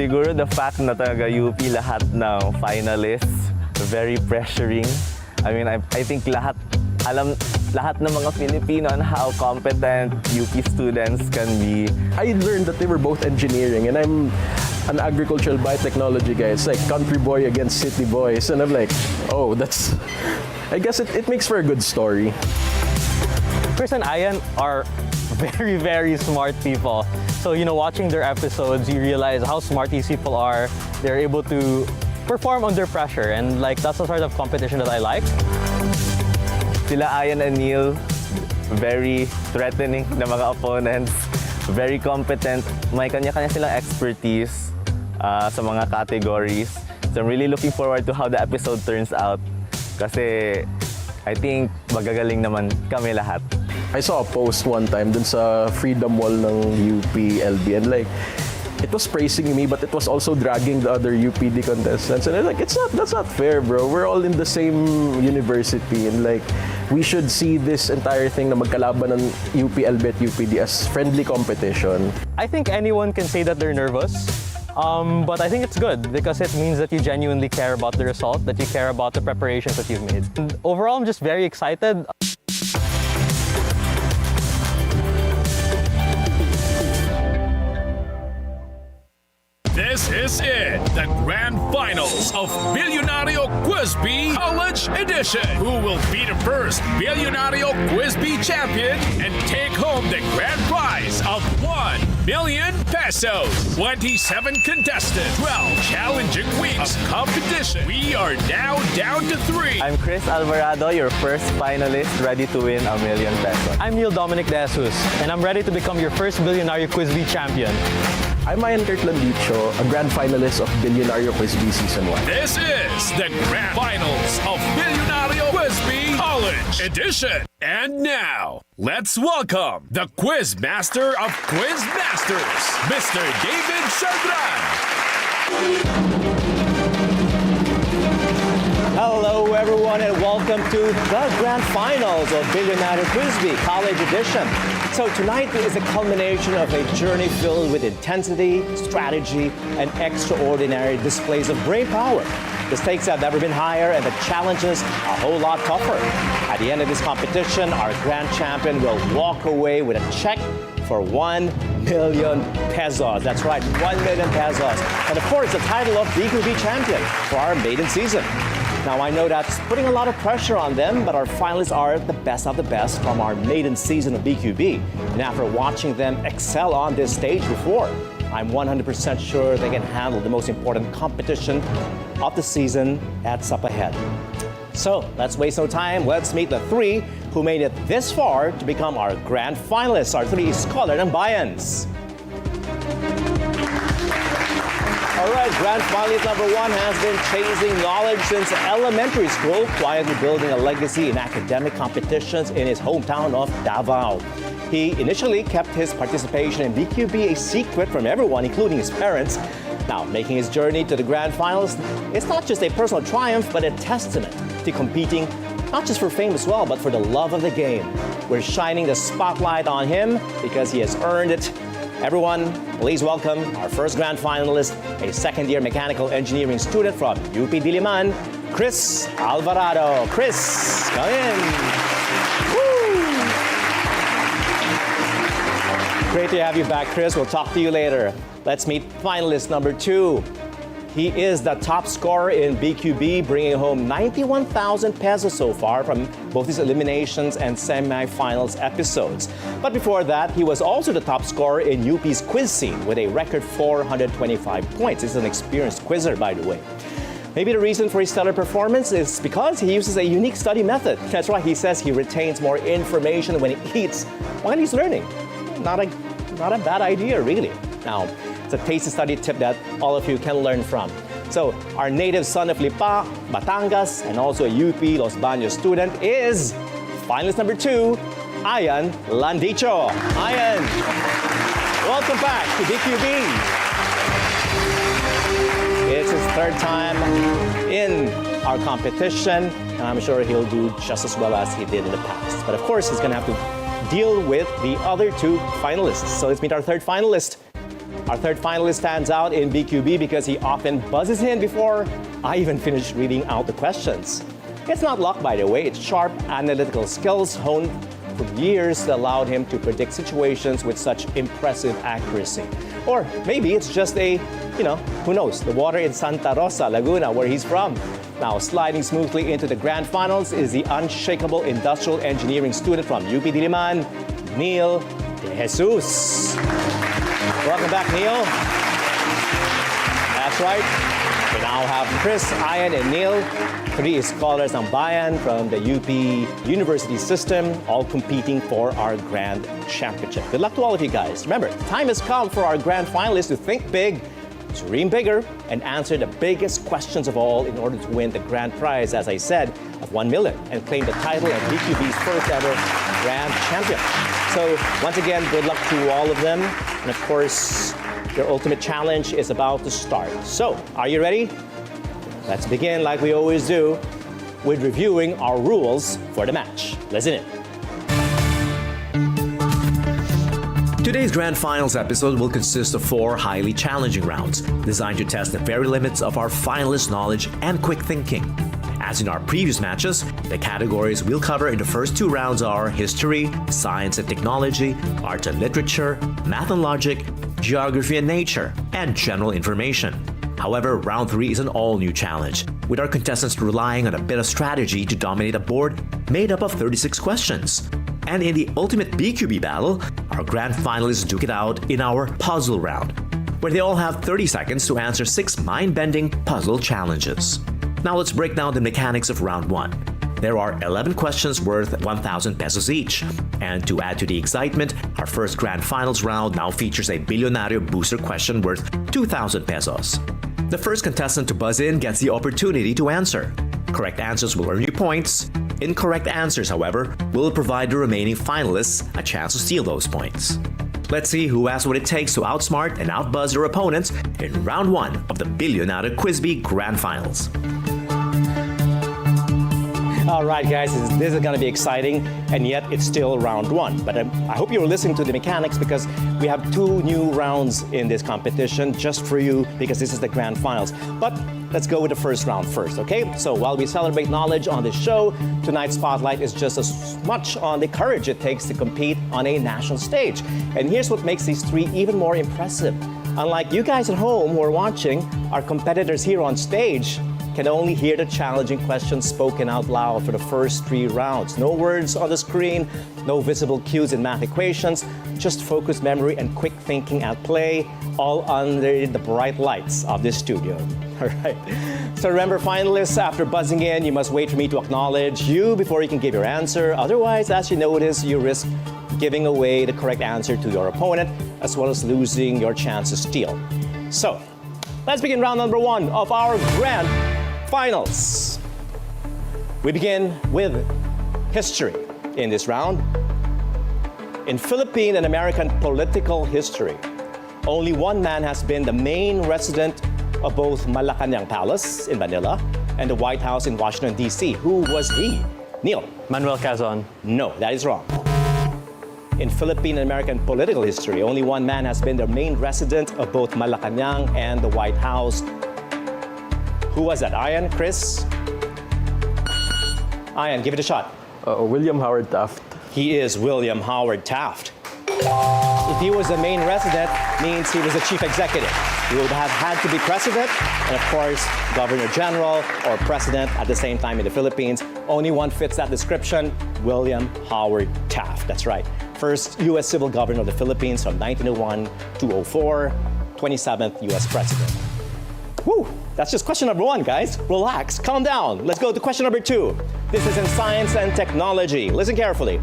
Siguro the fact na taga UP lahat ng finalists, very pressuring. I mean, I think lahat ng mga Filipino on how competent UP students can be. I learned that they were both engineering, and I'm an agricultural biotechnology guy. It's like country boy against city boys, and I'm like, oh, that's... I guess it makes for a good story. Chris and Aian are very, very smart people. So, you know, watching their episodes, you realize how smart these people are. They're able to perform under pressure, and like that's the sort of competition that I like. Sila Aian and Neil, very threatening na mga opponents, very competent. May kanya-kanya silang expertise sa mga categories. So I'm really looking forward to how the episode turns out. Kasi I think magagaling naman kami lahat. I saw a post one time dun sa Freedom Wall ng UPLB, and like, it was praising me, but it was also dragging the other UPD contestants. And I'm like, that's not fair, bro. We're all in the same university, and like, we should see this entire thing na magkalaban ng UPLB at UPD as friendly competition. I think anyone can say that they're nervous, but I think it's good because it means that you genuinely care about the result, that you care about the preparations that you've made. And overall, I'm just very excited. This is it, the grand finals of Bilyonaryo Quiz B College Edition. Who will be the first Bilyonaryo Quiz B champion and take home the grand prize of 1 million pesos? 27 contestants, 12 challenging weeks of competition. We are now down to 3. I'm Chris Alvarado, your first finalist ready to win ₱1 million. I'm Dominic, and I'm ready to become your first Bilyonaryo Quiz B champion. I'm Aian Kirt Landicho, a grand finalist of Bilyonaryo Quiz B Season 1. This is the grand finals of Bilyonaryo Quiz B College Edition. And now, let's welcome the Quiz Master of Quiz Masters, Mr. David Celdran. Hello everyone and welcome to the grand finals of Bilyonaryo Quiz B College Edition. So tonight is a culmination of a journey filled with intensity, strategy, and extraordinary displays of brain power. The stakes have never been higher and the challenges a whole lot tougher. At the end of this competition, our grand champion will walk away with a check for 1 million pesos. That's right, 1 million pesos. And of course, the title of BQB champion for our maiden season. Now, I know that's putting a lot of pressure on them, but our finalists are the best of the best from our maiden season of BQB. And after watching them excel on this stage before, I'm 100% sure they can handle the most important competition of the season that's up ahead. So, let's waste no time. Let's meet the 3 who made it this far to become our grand finalists, our 3 scholar ng bayans. All right, grand finalist number 1 has been chasing knowledge since elementary school, quietly building a legacy in academic competitions in his hometown of Davao. He initially kept his participation in BQB a secret from everyone, including his parents. Now, making his journey to the grand finals, it's not just a personal triumph, but a testament to competing not just for fame as well, but for the love of the game. We're shining the spotlight on him because he has earned it. Everyone, please welcome our first grand finalist, a second-year mechanical engineering student from UP Diliman, Chris Alvarado. Chris, come in. Woo! Great to have you back, Chris. We'll talk to you later. Let's meet finalist number 2. He is the top scorer in BQB, bringing home 91,000 pesos so far from both his eliminations and semifinals episodes. But before that, he was also the top scorer in UP's quiz scene with a record 425 points. He's an experienced quizzer, by the way. Maybe the reason for his stellar performance is because he uses a unique study method. That's why he says he retains more information when he eats while he's learning. Not a bad idea, really. Now, it's a tasty study tip that all of you can learn from. So, our native son of Lipa, Batangas, and also a UP Los Baños student is finalist number 2, Aian Landicho. Aian, welcome back to BQB. It's his 3rd time in our competition, and I'm sure he'll do just as well as he did in the past. But of course, he's going to have to deal with the other 2 finalists. So let's meet our 3rd finalist, Our third finalist stands out in BQB because he often buzzes in before I even finish reading out the questions. It's not luck, by the way. It's sharp analytical skills honed for years that allowed him to predict situations with such impressive accuracy. Or maybe it's just who knows, the water in Santa Rosa, Laguna, where he's from. Now, sliding smoothly into the grand finals is the unshakable industrial engineering student from UP Diliman, Neil De Jesus. Welcome back, Neil. That's right. We now have Chris, Aian, and Neil, three scholars ng bayan from the UP University system, all competing for our grand championship. Good luck to all of you guys. Remember, time has come for our grand finalists to think big, dream bigger, and answer the biggest questions of all in order to win the grand prize, as I said, of 1 million and claim the title of BQB's first ever grand champion. So once again, good luck to all of them. And of course, your ultimate challenge is about to start. So, are you ready? Let's begin like we always do with reviewing our rules for the match. Listen in. Today's Grand Finals episode will consist of 4 highly challenging rounds designed to test the very limits of our finalists' knowledge and quick thinking. As in our previous matches, the categories we'll cover in the first 2 rounds are history, science and technology, art and literature, math and logic, geography and nature, and general information. However, round 3 is an all-new challenge, with our contestants relying on a bit of strategy to dominate a board made up of 36 questions. And in the ultimate BQB battle, our grand finalists duke it out in our puzzle round, where they all have 30 seconds to answer 6 mind-bending puzzle challenges. Now let's break down the mechanics of round 1. There are 11 questions worth 1,000 pesos each. And to add to the excitement, our first grand finals round now features a Bilyonaryo booster question worth 2,000 pesos. The first contestant to buzz in gets the opportunity to answer. Correct answers will earn you points. Incorrect answers, however, will provide the remaining finalists a chance to steal those points. Let's see who has what it takes to outsmart and outbuzz their opponents in round 1 of the Bilyonaryo Quiz B Grand Finals. All right, guys, this is going to be exciting, and yet it's still round 1. But I hope you were listening to the mechanics because we have 2 new rounds in this competition just for you because this is the grand finals. But let's go with the first round first, okay? So while we celebrate knowledge on this show, tonight's spotlight is just as much on the courage it takes to compete on a national stage. And here's what makes these 3 even more impressive. Unlike you guys at home who are watching, our competitors here on stage can only hear the challenging questions spoken out loud for the first 3 rounds. No words on the screen, no visible cues in math equations, just focused memory and quick thinking at play, all under the bright lights of this studio. All right. So remember, finalists, after buzzing in, you must wait for me to acknowledge you before you can give your answer. Otherwise, as you notice, you risk giving away the correct answer to your opponent, as well as losing your chance to steal. So, let's begin round number 1 of our grand finals. We begin with history in this round. In Philippine and American political history, only one man has been the main resident of both Malacanang Palace in Manila and the White House in Washington, D.C. Who was he? Neil. Manuel Quezon. No, that is wrong. In Philippine and American political history, only one man has been the main resident of both Malacanang and the White House. Who was that? Aian? Chris? Aian, give it a shot. William Howard Taft. He is William Howard Taft. If he was the main resident, means he was the chief executive. He would have had to be president, and of course, governor general or president at the same time in the Philippines. Only one fits that description, William Howard Taft. That's right. First U.S. civil governor of the Philippines from 1901 to 2004, 27th U.S. president. Woo! That's just question number 1, guys. Relax, calm down. Let's go to question number 2. This is in science and technology. Listen carefully.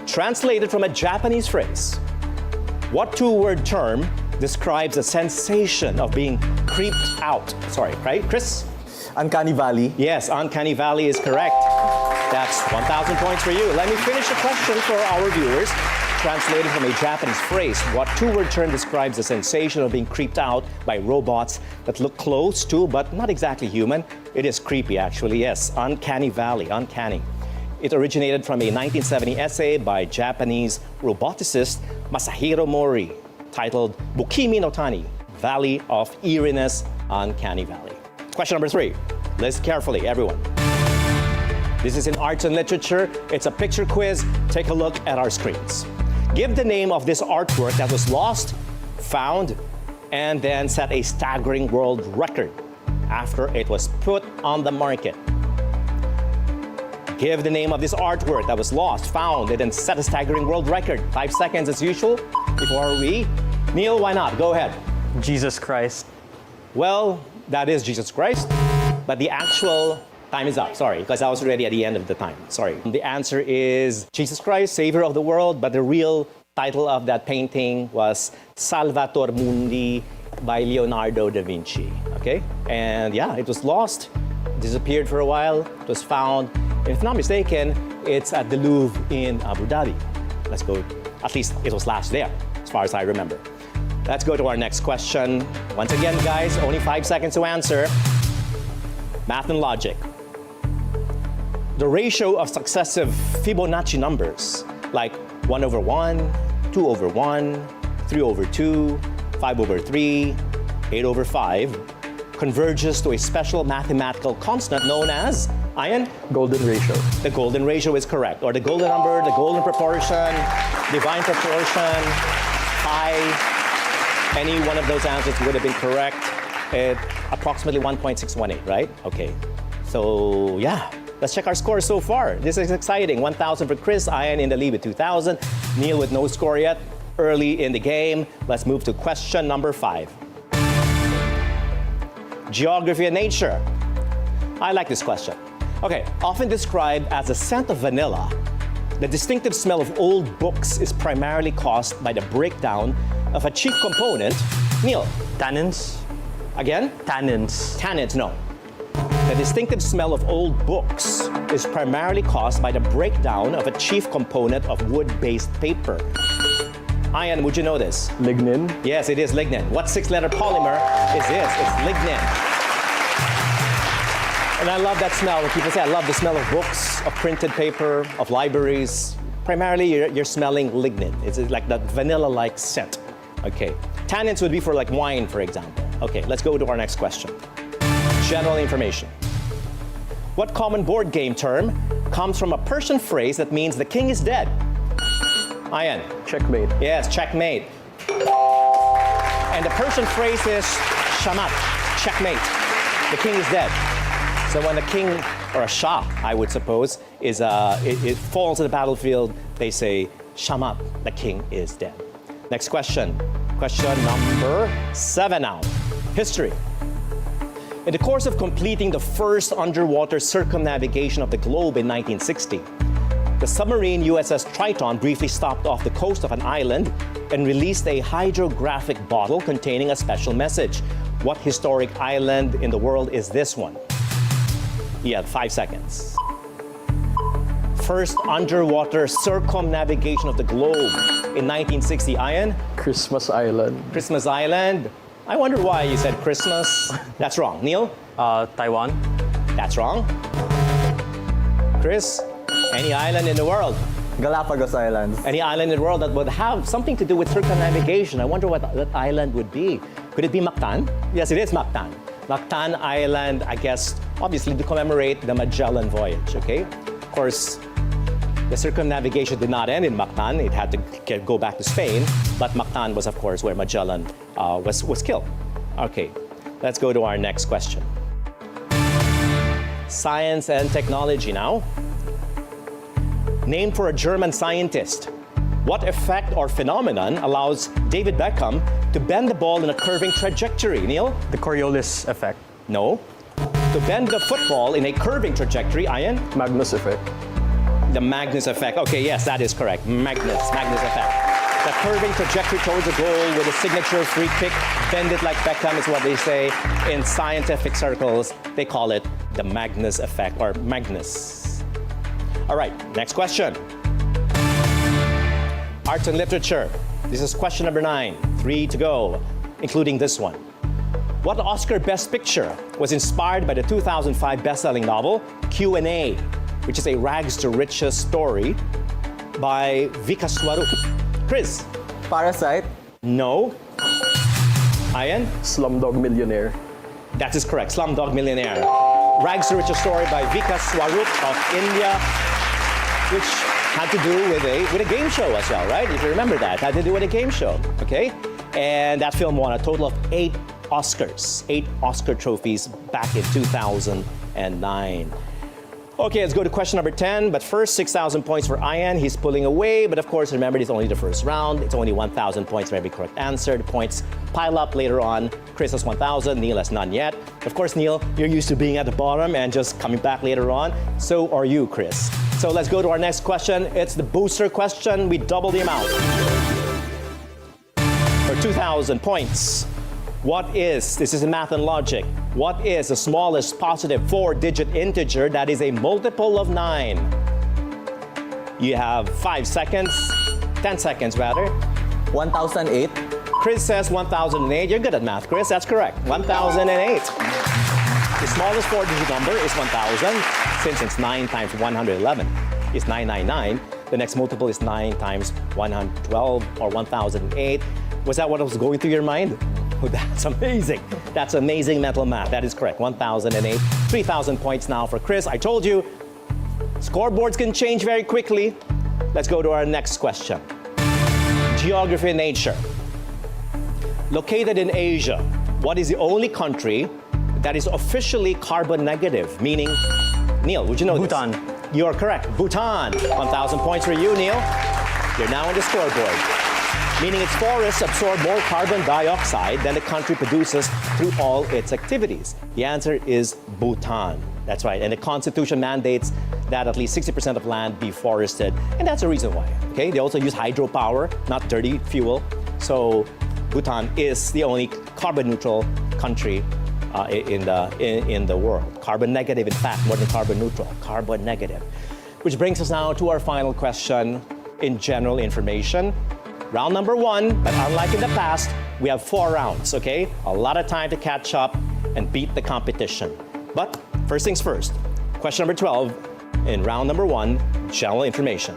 Translated from a Japanese phrase, what 2-word term describes a sensation of being creeped out? Sorry, right, Chris? Uncanny Valley. Yes, uncanny valley is correct. That's 1,000 points for you. Let me finish the question for our viewers. Translated from a Japanese phrase, what 2-word term describes the sensation of being creeped out by robots that look close to, but not exactly human? It is creepy, actually, yes. Uncanny valley, uncanny. It originated from a 1970 essay by Japanese roboticist Masahiro Mori, titled Bukimi no Tani, Valley of Eeriness, Uncanny Valley. Question number 3. Listen carefully, everyone. This is in arts and literature. It's a picture quiz. Take a look at our screens. Give the name of this artwork that was lost, found, and then set a staggering world record after it was put on the market. Give the name of this artwork that was lost, found, and then set a staggering world record. 5 seconds as usual before we... Neil, why not? Go ahead. Jesus Christ. Well, that is Jesus Christ, but the actual time is up. Sorry, because I was already at the end of the time. Sorry. The answer is Jesus Christ, Savior of the World, but the real title of that painting was Salvator Mundi by Leonardo da Vinci. Okay? And yeah, it was lost, disappeared for a while, it was found. If not mistaken, it's at the Louvre in Abu Dhabi. Let's go. At least it was last there, as far as I remember. Let's go to our next question. Once again, guys, only 5 seconds to answer. Math and logic. The ratio of successive Fibonacci numbers, like 1 over 1, 2 over 1, 3 over 2, 5 over 3, 8 over 5, converges to a special mathematical constant known as, Aian? Golden ratio. The golden ratio is correct, or the golden number, the golden proportion, divine proportion, pi. Any one of those answers would have been correct at approximately 1.618, right? Okay. So, yeah. Let's check our scores so far. This is exciting. 1,000 for Chris, Aian in the lead with 2,000. Neil with no score yet, early in the game. Let's move to question number 5. Geography and nature. I like this question. Okay, often described as the scent of vanilla, the distinctive smell of old books is primarily caused by the breakdown of a chief component. Neil. Tannins. Again? Tannins. Tannins, no. The distinctive smell of old books is primarily caused by the breakdown of a chief component of wood-based paper. Aian, would you know this? Lignin. Yes, it is lignin. What 6-letter polymer is this? It's lignin. And I love that smell. When people say, I love the smell of books, of printed paper, of libraries, primarily you're smelling lignin. It's like that vanilla-like scent. Okay. Tannins would be for like wine, for example. Okay, let's go to our next question. General information. What common board game term comes from a Persian phrase that means the king is dead? Aian. Checkmate. Yes, checkmate. And the Persian phrase is shamat, checkmate. The king is dead. So when a king, or a shah, I would suppose, is it falls on the battlefield, they say, shamat, the king is dead. Next question. Question number 7 now. History. In the course of completing the first underwater circumnavigation of the globe in 1960, the submarine USS Triton briefly stopped off the coast of an island and released a hydrographic bottle containing a special message. What historic island in the world is this one? You have 5 seconds. First underwater circumnavigation of the globe in 1960. Aian? Christmas Island. Christmas Island. I wonder why you said Christmas. That's wrong. Neil? Taiwan. That's wrong. Chris? Any island in the world? Galapagos Islands. Any island in the world that would have something to do with circumnavigation. I wonder what that island would be. Could it be Mactan? Yes, it is Mactan. Mactan Island, I guess, obviously to commemorate the Magellan voyage, okay? Of course, the circumnavigation did not end in Mactan. It had to go back to Spain. But Mactan was, of course, where Magellan was killed. Okay, let's go to our next question. Science and technology now. Named for a German scientist, what effect or phenomenon allows David Beckham to bend the ball in a curving trajectory? Neil? The Coriolis effect. No. To bend the football in a curving trajectory, Aian? Magnus effect. The Magnus effect. Okay, yes, that is correct. Magnus effect. The curving trajectory towards a goal with a signature free kick, bend it like Beckham is what they say in scientific circles. They call it the Magnus effect, or Magnus. All right, next question. Arts and literature. This is question number 9. 3 to go, including this one. What Oscar Best Picture was inspired by the 2005 best-selling novel Q&A, which is a rags to riches story by Vika Swarup? Chris? Parasite. No. Aian? Slumdog Millionaire. That is correct. Slumdog Millionaire. Rags to Riches story by Vikas Swarup of India, which had to do with a game show as well, right? If you remember that, had to do with a game show, okay? And that film won a total of 8 Oscars, 8 Oscar trophies back in 2009. Okay, let's go to question number 10. But first, 6,000 points for Aian. He's pulling away. But of course, remember, it's only the first round. It's only 1,000 points for every correct answer. The points pile up later on. Chris has 1,000. Neil has none yet. Of course, Neil, you're used to being at the bottom and just coming back later on. So are you, Chris. So let's go to our next question. It's the booster question. We double the amount. For 2,000 points. This is in math and logic, what is the smallest positive 4-digit integer that is a multiple of 9? You have 5 seconds, 10 seconds rather. 1,008. Chris says 1,008. You're good at math, Chris. That's correct. 1,008. The smallest 4-digit number is 1,000. Since it's 9 times 111 is 999, the next multiple is 9 times 112 or 1,008. Was that what was going through your mind? Oh, that's amazing. That's amazing mental math. That is correct. 1,008. 3,000 points now for Chris. I told you, scoreboards can change very quickly. Let's go to our next question. Geography and nature. Located in Asia, what is the only country that is officially carbon negative? Meaning, Neil, would you know Bhutan. this? You are correct. Bhutan. 1,000 points for you, Neil. You're now on the scoreboard. Meaning its forests absorb more carbon dioxide than the country produces through all its activities. The answer is Bhutan. That's right. And the Constitution mandates that at least 60% of land be forested. And that's the reason why. Okay? They also use hydropower, not dirty fuel. So Bhutan is the only carbon neutral country in the world. Carbon negative, in fact, more than carbon neutral. Carbon negative. Which brings us now to our final question in general information. Round number 1, but unlike in the past, we have 4 rounds, okay? A lot of time to catch up and beat the competition. But first things first, question number 12 in round number 1, general information.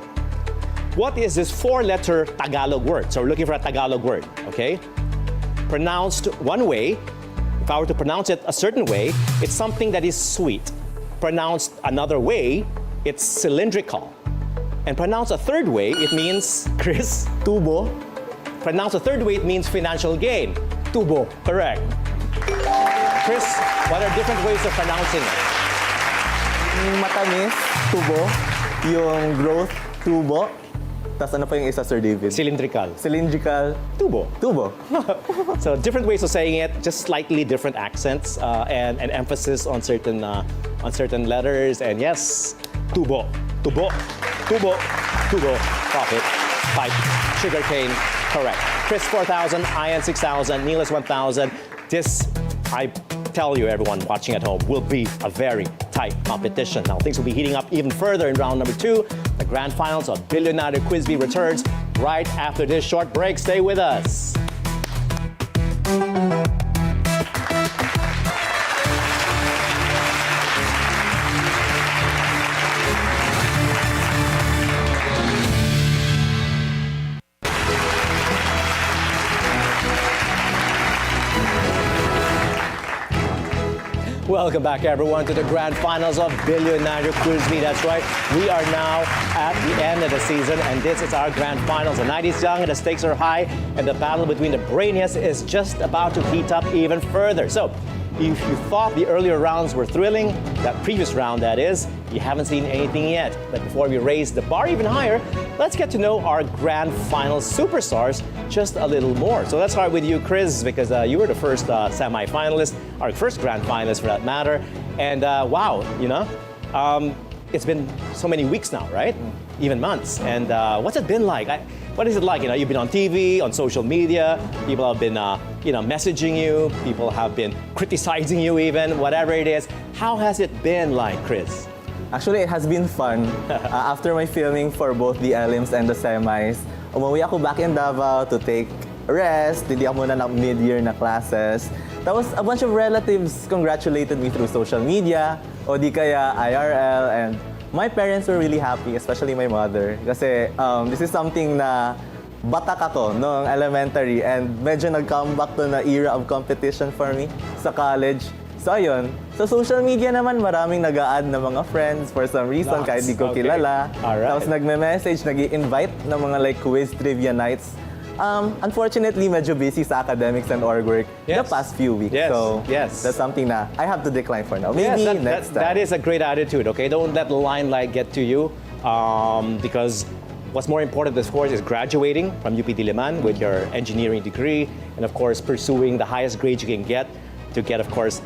What is this 4-letter Tagalog word? So we're looking for a Tagalog word, okay? Pronounced one way, if I were to pronounce it a certain way, it's something that is sweet. Pronounced another way, it's cylindrical. And pronounced a third way, it means, Chris? Tubo. Pronounced a third way, it means financial gain. Tubo. Correct. Chris, what are different ways of pronouncing it? Matamis. Tubo. Yung growth. Tubo. Tapos ano pa yung isa, Sir David? Cylindrical. Cylindrical. Tubo. Tubo. So different ways of saying it, just slightly different accents and emphasis on certain letters. And yes, tubo, tubo, tubo, tubo. Profit, pipe, sugarcane. Correct. Chris 4,000, Aian 6,000, Neil is 1,000. This, I tell you, everyone watching at home, will be a very tight competition. Now things will be heating up even further in round number 2. The grand finals of Bilyonaryo Quiz B returns right after this short break. Stay with us. Welcome back, everyone, to the grand finals of Bilyonaryo Quiz B. That's right. We are now at the end of the season, and this is our grand finals. The night is young, and the stakes are high, and the battle between the brainiest is just about to heat up even further. So, if you thought the earlier rounds were thrilling, that previous round, that is, you haven't seen anything yet. But before we raise the bar even higher, let's get to know our grand final superstars just a little more. So let's start with you, Chris, because you were the first semi-finalist, our first grand finalist for that matter. And wow, it's been so many weeks now, right? Even months. And what's it been like? What is it like? You've been on TV, on social media. People have been, messaging you. People have been criticizing you, even whatever it is. How has it been like, Chris? Actually, it has been fun. After my filming for both the elims and the semis, umuwi ako back in Davao to take rest. Hindi ako muna ng mid-year na classes. Tapos a bunch of relatives congratulated me through social media o di kaya IRL, and my parents were really happy, especially my mother. Kasi this is something na batak ako noong elementary and medyo nag-comeback to na era of competition for me sa college. So ayun, sa social media naman maraming nag-a-add na mga friends for some reason kahit di ko kilala. Alright. Tapos nagme-message, nag-i-invite ng mga like quiz trivia nights. Unfortunately, medyo busy sa academics and org work the past few weeks. Yes. So Yes. that's something na I have to decline for now. Maybe next time. That is a great attitude, okay? Don't let the limelight get to you because what's more important, of course, is graduating from UP Diliman with your engineering degree and, of course, pursuing the highest grades you can get to get, of course,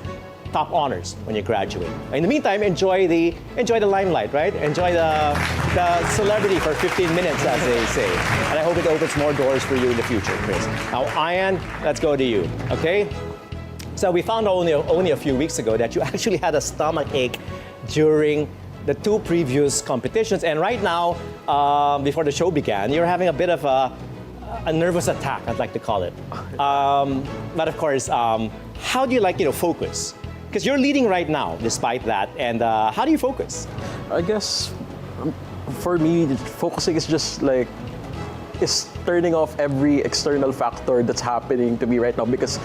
top honors when you graduate. In the meantime, enjoy the limelight, right? Enjoy the celebrity for 15 minutes, as they say. And I hope it opens more doors for you in the future, Chris. Now, Aian, let's go to you, okay? So we found only a few weeks ago that you actually had a stomach ache during the two previous competitions, and right now, before the show began, you're having a bit of a nervous attack, I'd like to call it. But of course, how do you focus? Because you're leading right now, despite that, and how do you focus? I guess for me, focusing is just is turning off every external factor that's happening to me right now because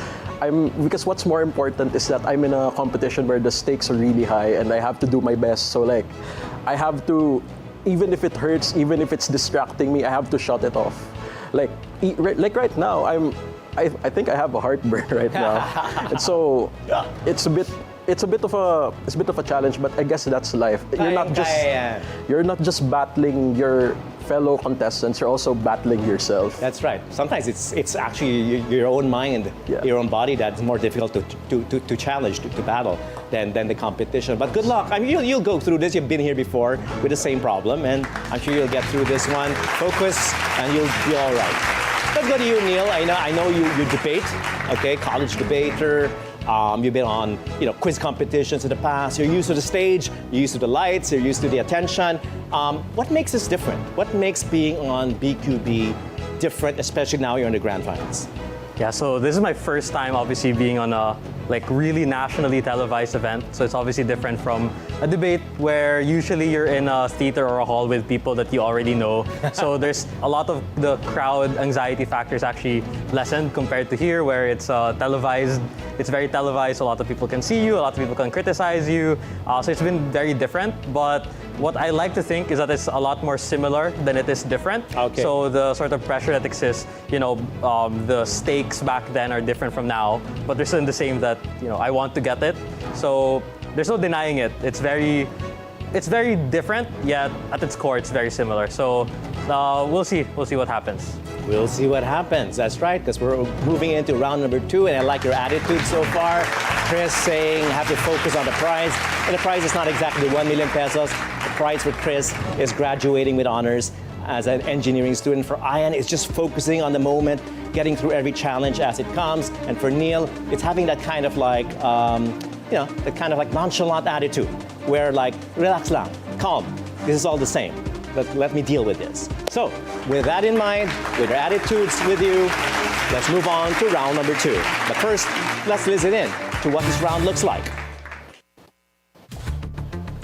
what's more important is that I'm in a competition where the stakes are really high and I have to do my best. So I have to, even if it hurts, even if it's distracting me, I have to shut it off. Like right now, I think I have a heartburn right now, and so it's a bit of a challenge. But I guess that's life. You're not just battling your fellow contestants, you're also battling yourself. That's right. Sometimes it's actually your own mind, your own body that's more difficult to challenge, to battle than the competition. But good luck. I mean, you'll go through this. You've been here before with the same problem, and I'm sure you'll get through this one. Focus, and you'll be all right. Let's go to you, Neil. I know you debate, okay? College debater. You've been on quiz competitions in the past. You're used to the stage. You're used to the lights. You're used to the attention. What makes this different? What makes being on BQB different, especially now you're in the grand finals? Yeah, so this is my first time obviously being on a really nationally televised event. So it's obviously different from a debate where usually you're in a theater or a hall with people that you already know. So there's a lot of the crowd anxiety factors actually lessened compared to here where it's televised. It's very televised. A lot of people can see you. A lot of people can criticize you. So it's been very different. But what I like to think is that it's a lot more similar than it is different. Okay. So the sort of pressure that exists, the stakes back then are different from now, but they're still the same that, I want to get it. So there's no denying it. It's very different, yet at its core, it's very similar. So we'll see what happens. We'll see what happens. That's right, because we're moving into round number 2, and I like your attitude so far. Chris saying have to focus on the prize, and the prize is not exactly 1 million pesos. The prize for Chris is graduating with honors as an engineering student. For Aian, it's just focusing on the moment, getting through every challenge as it comes. And for Neil, it's having that kind of nonchalant attitude, where relax lang, calm. This is all the same. Let me deal with this. So, with that in mind, with your attitudes with you, let's move on to round number 2. But first, let's listen in to what this round looks like.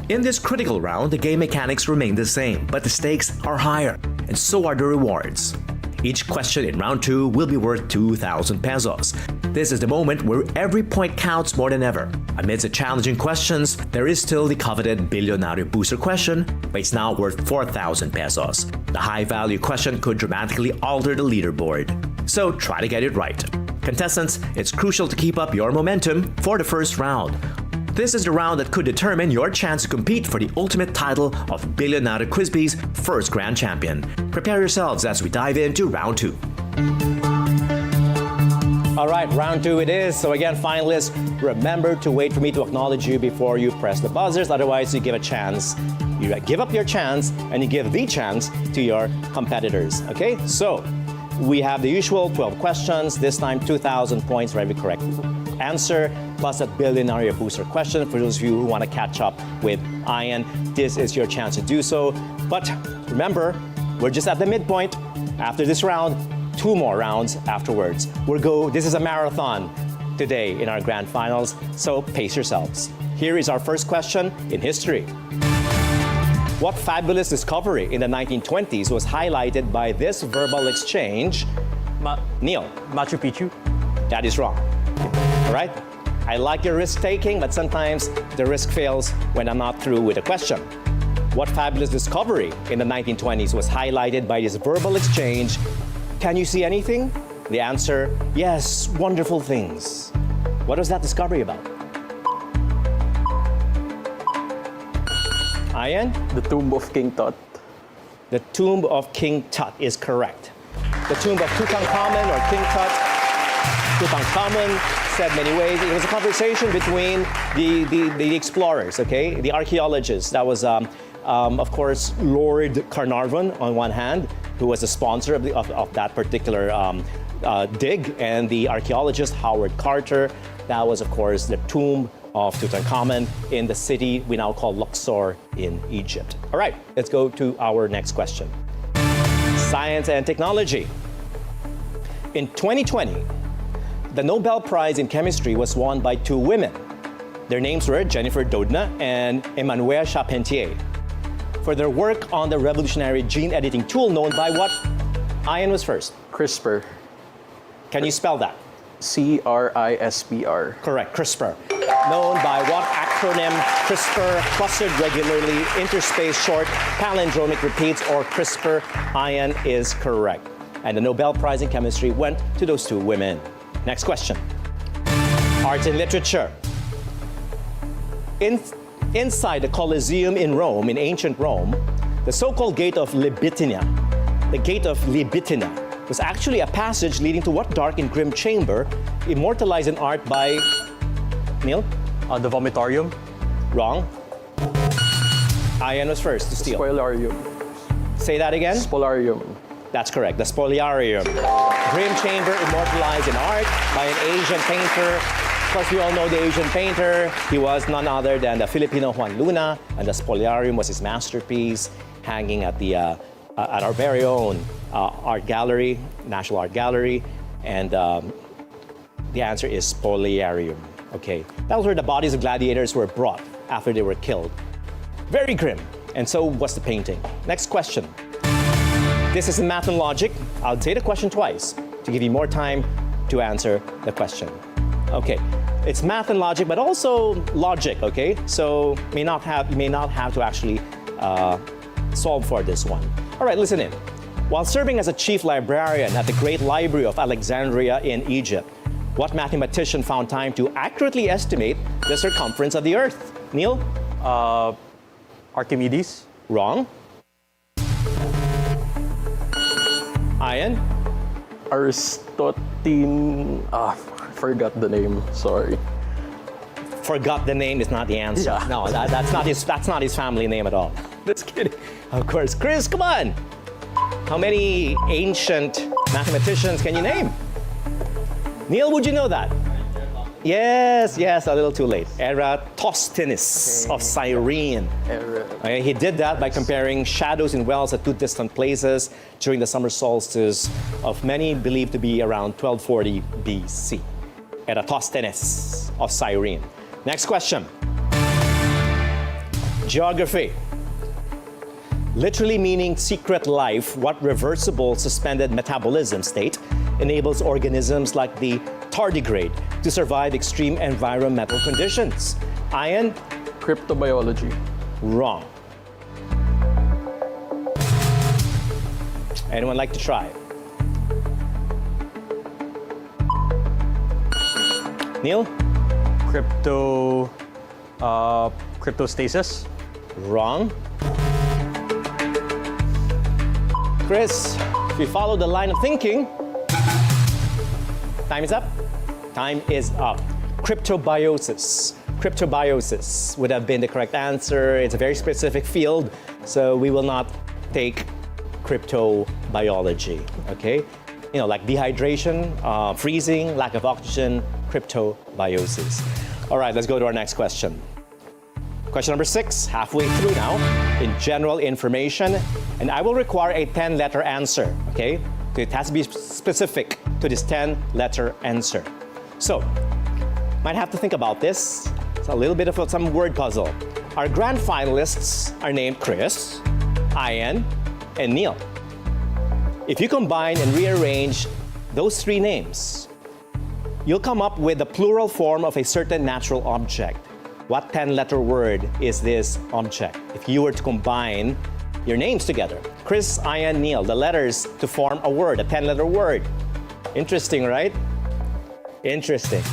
In this critical round, the game mechanics remain the same, but the stakes are higher, and so are the rewards. Each question in round 2 will be worth 2,000 pesos. This is the moment where every point counts more than ever. Amidst the challenging questions, there is still the coveted Bilyonaryo booster question, but it's now worth 4,000 pesos. The high-value question could dramatically alter the leaderboard. So try to get it right. Contestants, it's crucial to keep up your momentum for the first round. This is the round that could determine your chance to compete for the ultimate title of Bilyonaryo Quiz B's first grand champion. Prepare yourselves as we dive into round 2. All right, round 2 it is. So again, finalists, remember to wait for me to acknowledge you before you press the buzzers. Otherwise, you give a chance. You give up your chance, and you give the chance to your competitors. Okay, so we have the usual 12 questions. This time, 2,000 points for every correct answer, plus a Bilyonaryo booster question. For those of you who want to catch up with Aian, this is your chance to do so. But remember, we're just at the midpoint. After this round, 2 more rounds afterwards. This is a marathon today in our grand finals, so pace yourselves. Here is our first question in history. What fabulous discovery in the 1920s was highlighted by this verbal exchange? Neil. Machu Picchu. That is wrong. All right? I like your risk-taking, but sometimes the risk fails when I'm not through with a question. What fabulous discovery in the 1920s was highlighted by this verbal exchange? Can you see anything? The answer, yes, wonderful things. What was that discovery about? Aian? The tomb of King Tut. The tomb of King Tut is correct. The tomb of Tutankhamun or King Tut. Tutankhamun said many ways. It was a conversation between the explorers, okay, the archaeologists. That was, of course, Lord Carnarvon on one hand, who was the sponsor of that particular dig, and the archaeologist Howard Carter. That was, of course, the tomb of Tutankhamun in the city we now call Luxor in Egypt. All right, let's go to our next question. Science and technology. In 2020, the Nobel Prize in Chemistry was won by two women. Their names were Jennifer Doudna and Emmanuelle Charpentier, for their work on the revolutionary gene editing tool known by what? Aian was first. CRISPR. Can you spell that? CRISPR. Correct, CRISPR. Known by what acronym? CRISPR, clustered regularly, interspace short, palindromic repeats, or CRISPR. Aian is correct. And the Nobel Prize in Chemistry went to those two women. Next question. Art and literature. Inside the Colosseum in Rome, in ancient Rome, the so-called Gate of Libitina, the Gate of Libitina, was actually a passage leading to what dark and grim chamber immortalized in art by Neil? The vomitarium. Wrong. Aian was first to steal. Spoilarium. Say that again? Spolarium. That's correct, the Spoliarium. Grim chamber immortalized in art by an Asian painter. Of course, we all know the Asian painter. He was none other than the Filipino Juan Luna, and the Spoliarium was his masterpiece, hanging at our very own art gallery, National Art Gallery, and the answer is Spoliarium. Okay, that was where the bodies of gladiators were brought after they were killed. Very grim, and so was the painting. Next question. This is in math and logic. I'll say the question twice to give you more time to answer the question. Okay, it's math and logic, but also logic, okay? So you may not have to actually solve for this one. All right, listen in. While serving as a chief librarian at the Great Library of Alexandria in Egypt, what mathematician found time to accurately estimate the circumference of the Earth? Neil? Archimedes. Wrong. Aian? Aristotle. Forgot the name. Sorry. Forgot the name is not the answer. Yeah. No, that's not his family name at all. Just kidding. Of course. Chris, come on. How many ancient mathematicians can you name? Neil, would you know that? Yes, a little too late. Eratosthenes of Cyrene. Okay, he did that by comparing shadows in wells at two distant places during the summer solstice of many believed to be around 1240 BC. Eratosthenes of Cyrene. Next question. Geography. Literally meaning secret life, what reversible suspended metabolism state enables organisms like the tardigrade to survive extreme environmental conditions? Aian? Cryptobiology. Wrong. Anyone like to try? Neil? Cryptostasis. Wrong. Chris, if you follow the line of thinking, time is up. Time is up. Cryptobiosis. Cryptobiosis would have been the correct answer. It's a very specific field, so we will not take cryptobiology, okay? You know, like dehydration, freezing, lack of oxygen, cryptobiosis. All right, let's go to our next question. Question number 6, halfway through now, in general information, and I will require a 10-letter answer, okay? It has to be specific to this 10-letter answer. So, might have to think about this. It's a little bit of some word puzzle. Our grand finalists are named Chris, Aian, and Neil. If you combine and rearrange those three names, you'll come up with the plural form of a certain natural object. What 10-letter word is this object? If you were to combine your names together, Chris, Aian, Neil, the letters to form a word, a 10-letter word. Interesting, right? Interesting.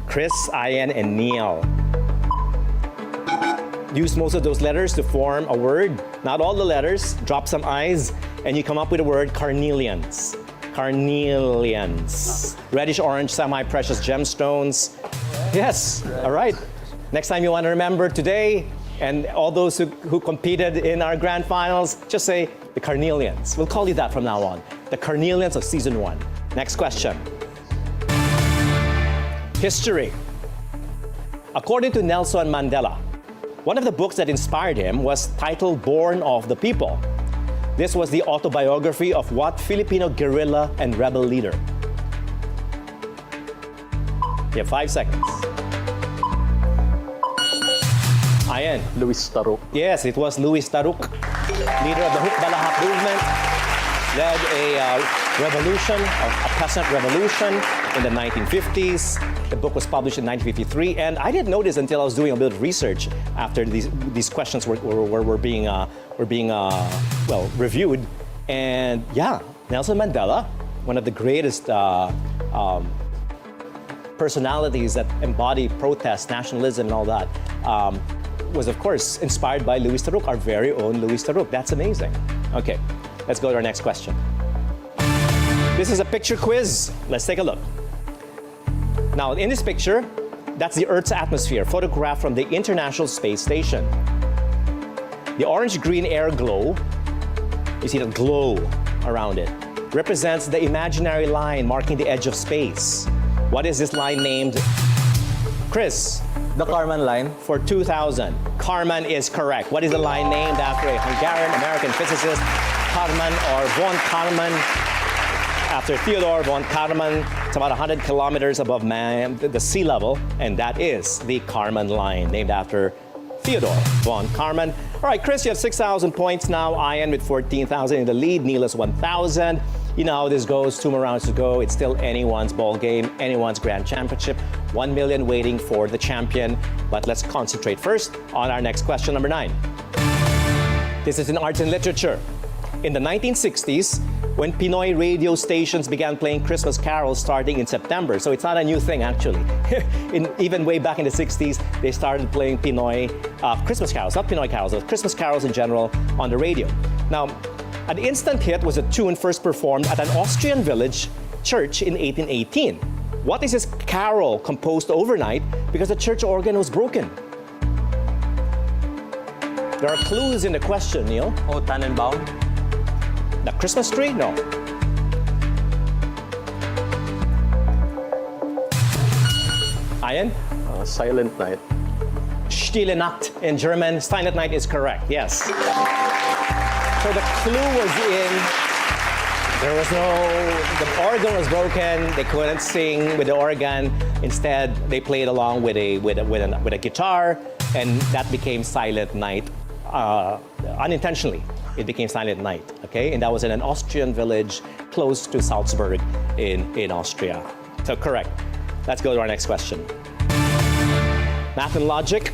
Chris, Aian, and Neil. Use most of those letters to form a word. Not all the letters. Drop some I's, and you come up with the word carnelians. Carnelians. Reddish orange, semi-precious gemstones. Yes, all right. Next time you want to remember today, and all those who competed in our grand finals, just say the carnelians. We'll call you that from now on. The carnelians of season 1. Next question. History. According to Nelson Mandela, one of the books that inspired him was titled Born of the People. This was the autobiography of what Filipino guerrilla and rebel leader? You have 5 seconds. Aian. Luis Taruk. Yes, it was Luis Taruk, leader of the Hukbalahap movement, led a revolution, a peasant revolution in the 1950s. The book was published in 1953, and I didn't know this until I was doing a bit of research after these questions were being reviewed. And yeah, Nelson Mandela, one of the greatest personalities that embody protest, nationalism, and all that, was of course inspired by Luis Taruk, our very own Luis Taruk. That's amazing. Okay, let's go to our next question. This is a picture quiz. Let's take a look. Now, in this picture, that's the Earth's atmosphere, photographed from the International Space Station. The orange-green air glow, you see the glow around it, represents the imaginary line marking the edge of space. What is this line named? Chris? The Kármán line. For 2000. Kármán is correct. What is the line named after a Hungarian-American physicist, Kármán or von Kármán? After Theodore von Kármán, it's about 100 kilometers above the sea level, and that is the Kármán line, named after Theodore von Kármán. All right, Chris, you have 6,000 points now. Aian with 14,000 in the lead. Neil is 1,000. You know how this goes. 2 more rounds to go. It's still anyone's ball game, anyone's grand championship. 1 million waiting for the champion. But let's concentrate first on our next question, number 9. This is in arts and literature. In the 1960s, when Pinoy radio stations began playing Christmas carols starting in September. So it's not a new thing, actually. Even way back in the 60s, they started playing Pinoy Christmas carols, not Pinoy carols, but Christmas carols in general on the radio. Now, an instant hit was a tune first performed at an Austrian village church in 1818. What is this carol composed overnight because the church organ was broken? There are clues in the question, Neil. Oh, Tannenbaum. The Christmas tree? No. Aian? Silent Night. Stille Nacht in German. Silent Night is correct, yes. So the clue was in, the organ was broken, they couldn't sing with the organ. Instead, they played along with a guitar, and that became Silent Night unintentionally. It became Silent Night, okay? And that was in an Austrian village close to Salzburg in Austria. So correct. Let's go to our next question. Math and logic.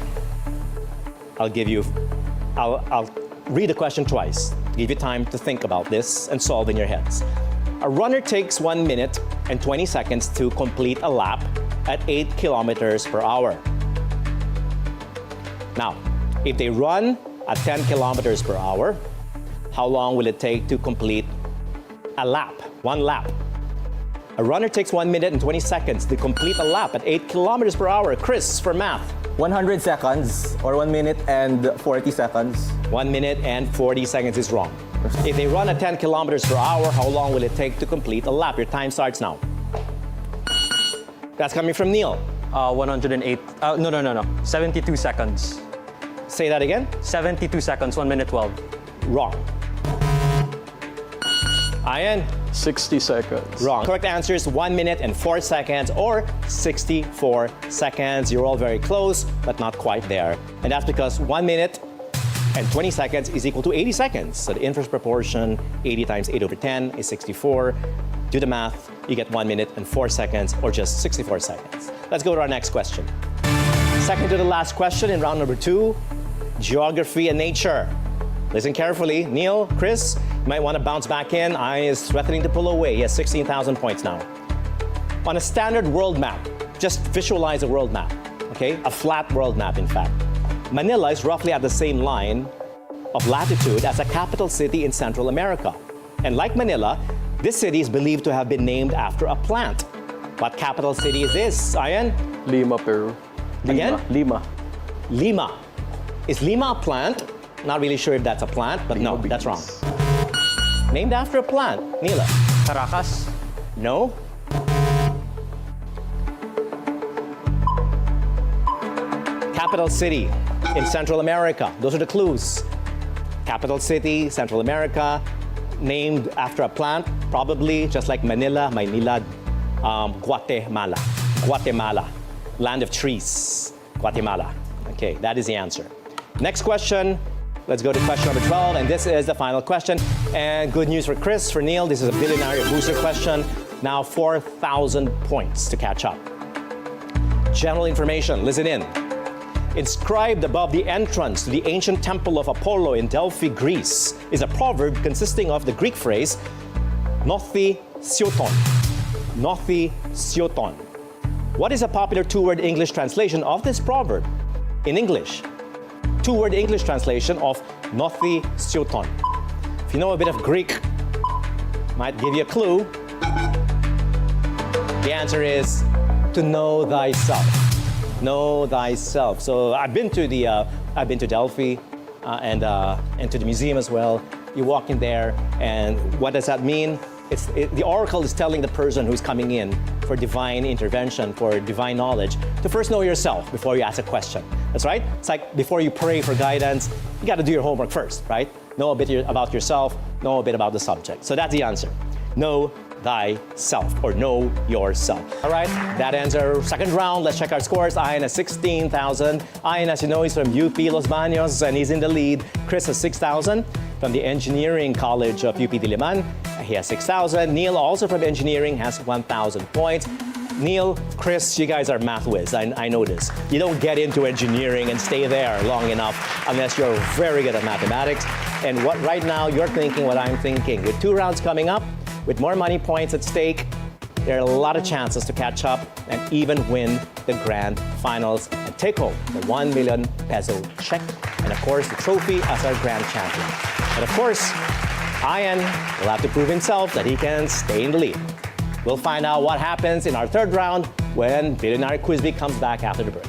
I'll read the question twice, give you time to think about this and solve in your heads. A runner takes 1 minute and 20 seconds to complete a lap at 8 kilometers per hour. Now, if they run at 10 kilometers per hour, how long will it take to complete a lap, 1 lap? A runner takes 1 minute and 20 seconds to complete a lap at 8 kilometers per hour. Chris, for math. 100 seconds or 1 minute and 40 seconds. 1 minute and 40 seconds is wrong. If they run at 10 kilometers per hour, how long will it take to complete a lap? Your time starts now. That's coming from Neil. 108. No. 72 seconds. Say that again. 72 seconds, 1 minute 12. Wrong. Aian, 60 seconds. wrong. Correct answer is 1 minute and 4 seconds or 64 seconds. You're all very close, but not quite there. And that's because 1 minute and 20 seconds is equal to 80 seconds. So the inverse proportion, 80 times 8 over 10 is 64. Do the math, you get 1 minute and 4 seconds or just 64 seconds. Let's go to our next question. Second to the last question in round number 2, geography and nature. Listen carefully. Neil, Chris, you might want to bounce back in. Aian is threatening to pull away. He has 16,000 points now. On a standard world map, just visualize a world map, okay? A flat world map, in fact. Manila is roughly at the same line of latitude as a capital city in Central America. And like Manila, this city is believed to have been named after a plant. What capital city is this, Aian? Lima, Peru. Lima. Again? Lima. Lima. Is Lima a plant? Not really sure if that's a plant, but no, that's wrong. Named after a plant. Nila. Caracas. No. Capital city in Central America. Those are the clues. Capital city, Central America, named after a plant, probably just like Manila, Maynilad, Guatemala. Guatemala. Land of trees. Guatemala. Okay, that is the answer. Next question. Let's go to question number 12, and this is the final question. And good news for Chris, for Neil, this is a Bilyonaryo booster question. Now 4,000 points to catch up. General information, listen in. Inscribed above the entrance to the ancient temple of Apollo in Delphi, Greece, is a proverb consisting of the Greek phrase, Nothi sioton. Nothi sioton. What is a popular two-word English translation of this proverb in English? Two-word English translation of Nothi sioton. If you know a bit of Greek, might give you a clue. The answer is to know thyself. Know thyself. So I've been to Delphi and to the museum as well. You walk in there, and what does that mean? The oracle is telling the person who's coming in for divine intervention, for divine knowledge, to first know yourself before you ask a question. That's right. It's like before you pray for guidance, you got to do your homework first, right? Know a bit about yourself, know a bit about the subject. So that's the answer. Know thyself, or know yourself. All right, that ends our second round. Let's check our scores. Aian has 16,000. Aian, as you know, he's from UP Los Baños, and he's in the lead. Chris has 6,000 from the Engineering College of UP Diliman. He has 6,000. Neil, also from engineering, has 1,000 points. Neil, Chris, you guys are math whiz. I know this. You don't get into engineering and stay there long enough unless you're very good at mathematics. And what right now you're thinking what I'm thinking. With 2 rounds coming up, with more money points at stake, there are a lot of chances to catch up and even win the grand finals and take home the 1 million peso check and, of course, the trophy as our grand champion. And, of course, Aian will have to prove himself that he can stay in the lead. We'll find out what happens in our third round when Bilyonaryo Quiz B comes back after the break.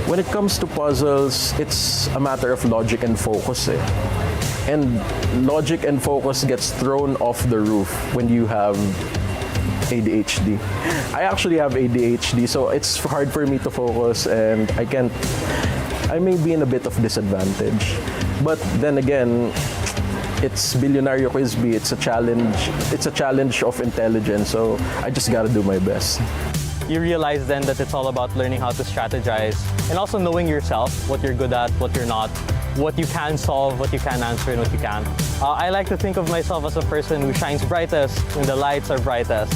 When it comes to puzzles, it's a matter of logic and focus. And logic and focus gets thrown off the roof when you have ADHD. I actually have ADHD, so it's hard for me to focus, and I may be in a bit of disadvantage. But then again, it's Bilyonaryo Quiz B. It's a challenge. It's a challenge of intelligence, so I just gotta do my best. You realize then that it's all about learning how to strategize and also knowing yourself, what you're good at, what you're not, what you can solve, what you can answer, and what you can't. I like to think of myself as a person who shines brightest when the lights are brightest.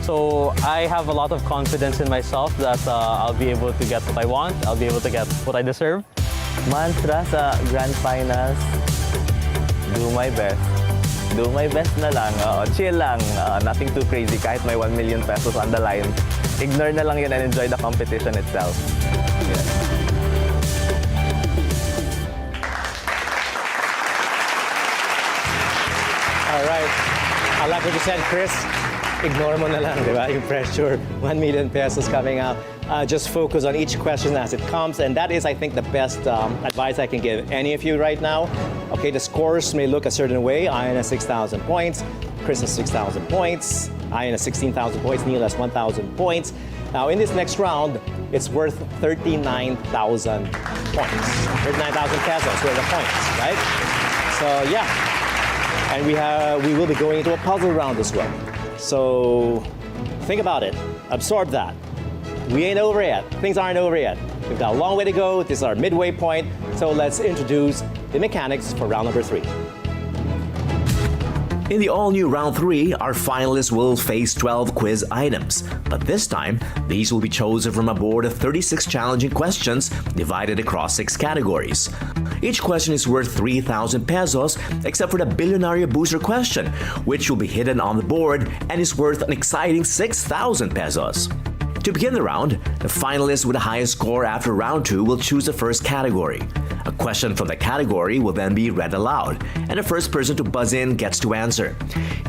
So I have a lot of confidence in myself that I'll be able to get what I want, I'll be able to get what I deserve. Mantra sa grand finals, do my best. Do my best na lang. Chill lang. Nothing too crazy. Kahit may 1 million pesos on the line, ignore na lang yun and enjoy the competition itself. Yeah. All right. I like what you said, Chris. ignore mo na lang, di ba? Yung pressure, 1 million pesos coming out. Just focus on each question as it comes, and that is, I think, the best advice I can give any of you right now. Okay, the scores may look a certain way. Aian has 6,000 points, Chris has 6,000 points, Aian has 16,000 points, Neil has 1,000 points. Now, in this next round, it's worth 39,000 points. 39,000 pesos worth of points, right? So, yeah. And we will be going into a puzzle round as well. So, think about it. Absorb that. We ain't over yet. Things aren't over yet. We've got a long way to go. This is our midway point. So, let's introduce the mechanics for round number 3. In the all-new round 3, our finalists will face 12 quiz items. But this time, these will be chosen from a board of 36 challenging questions divided across 6 categories. Each question is worth 3,000 pesos, except for the Bilyonaryo Booster question, which will be hidden on the board and is worth an exciting 6,000 pesos. To begin the round, the finalist with the highest score after round 2 will choose the first category. A question from the category will then be read aloud, and the first person to buzz in gets to answer.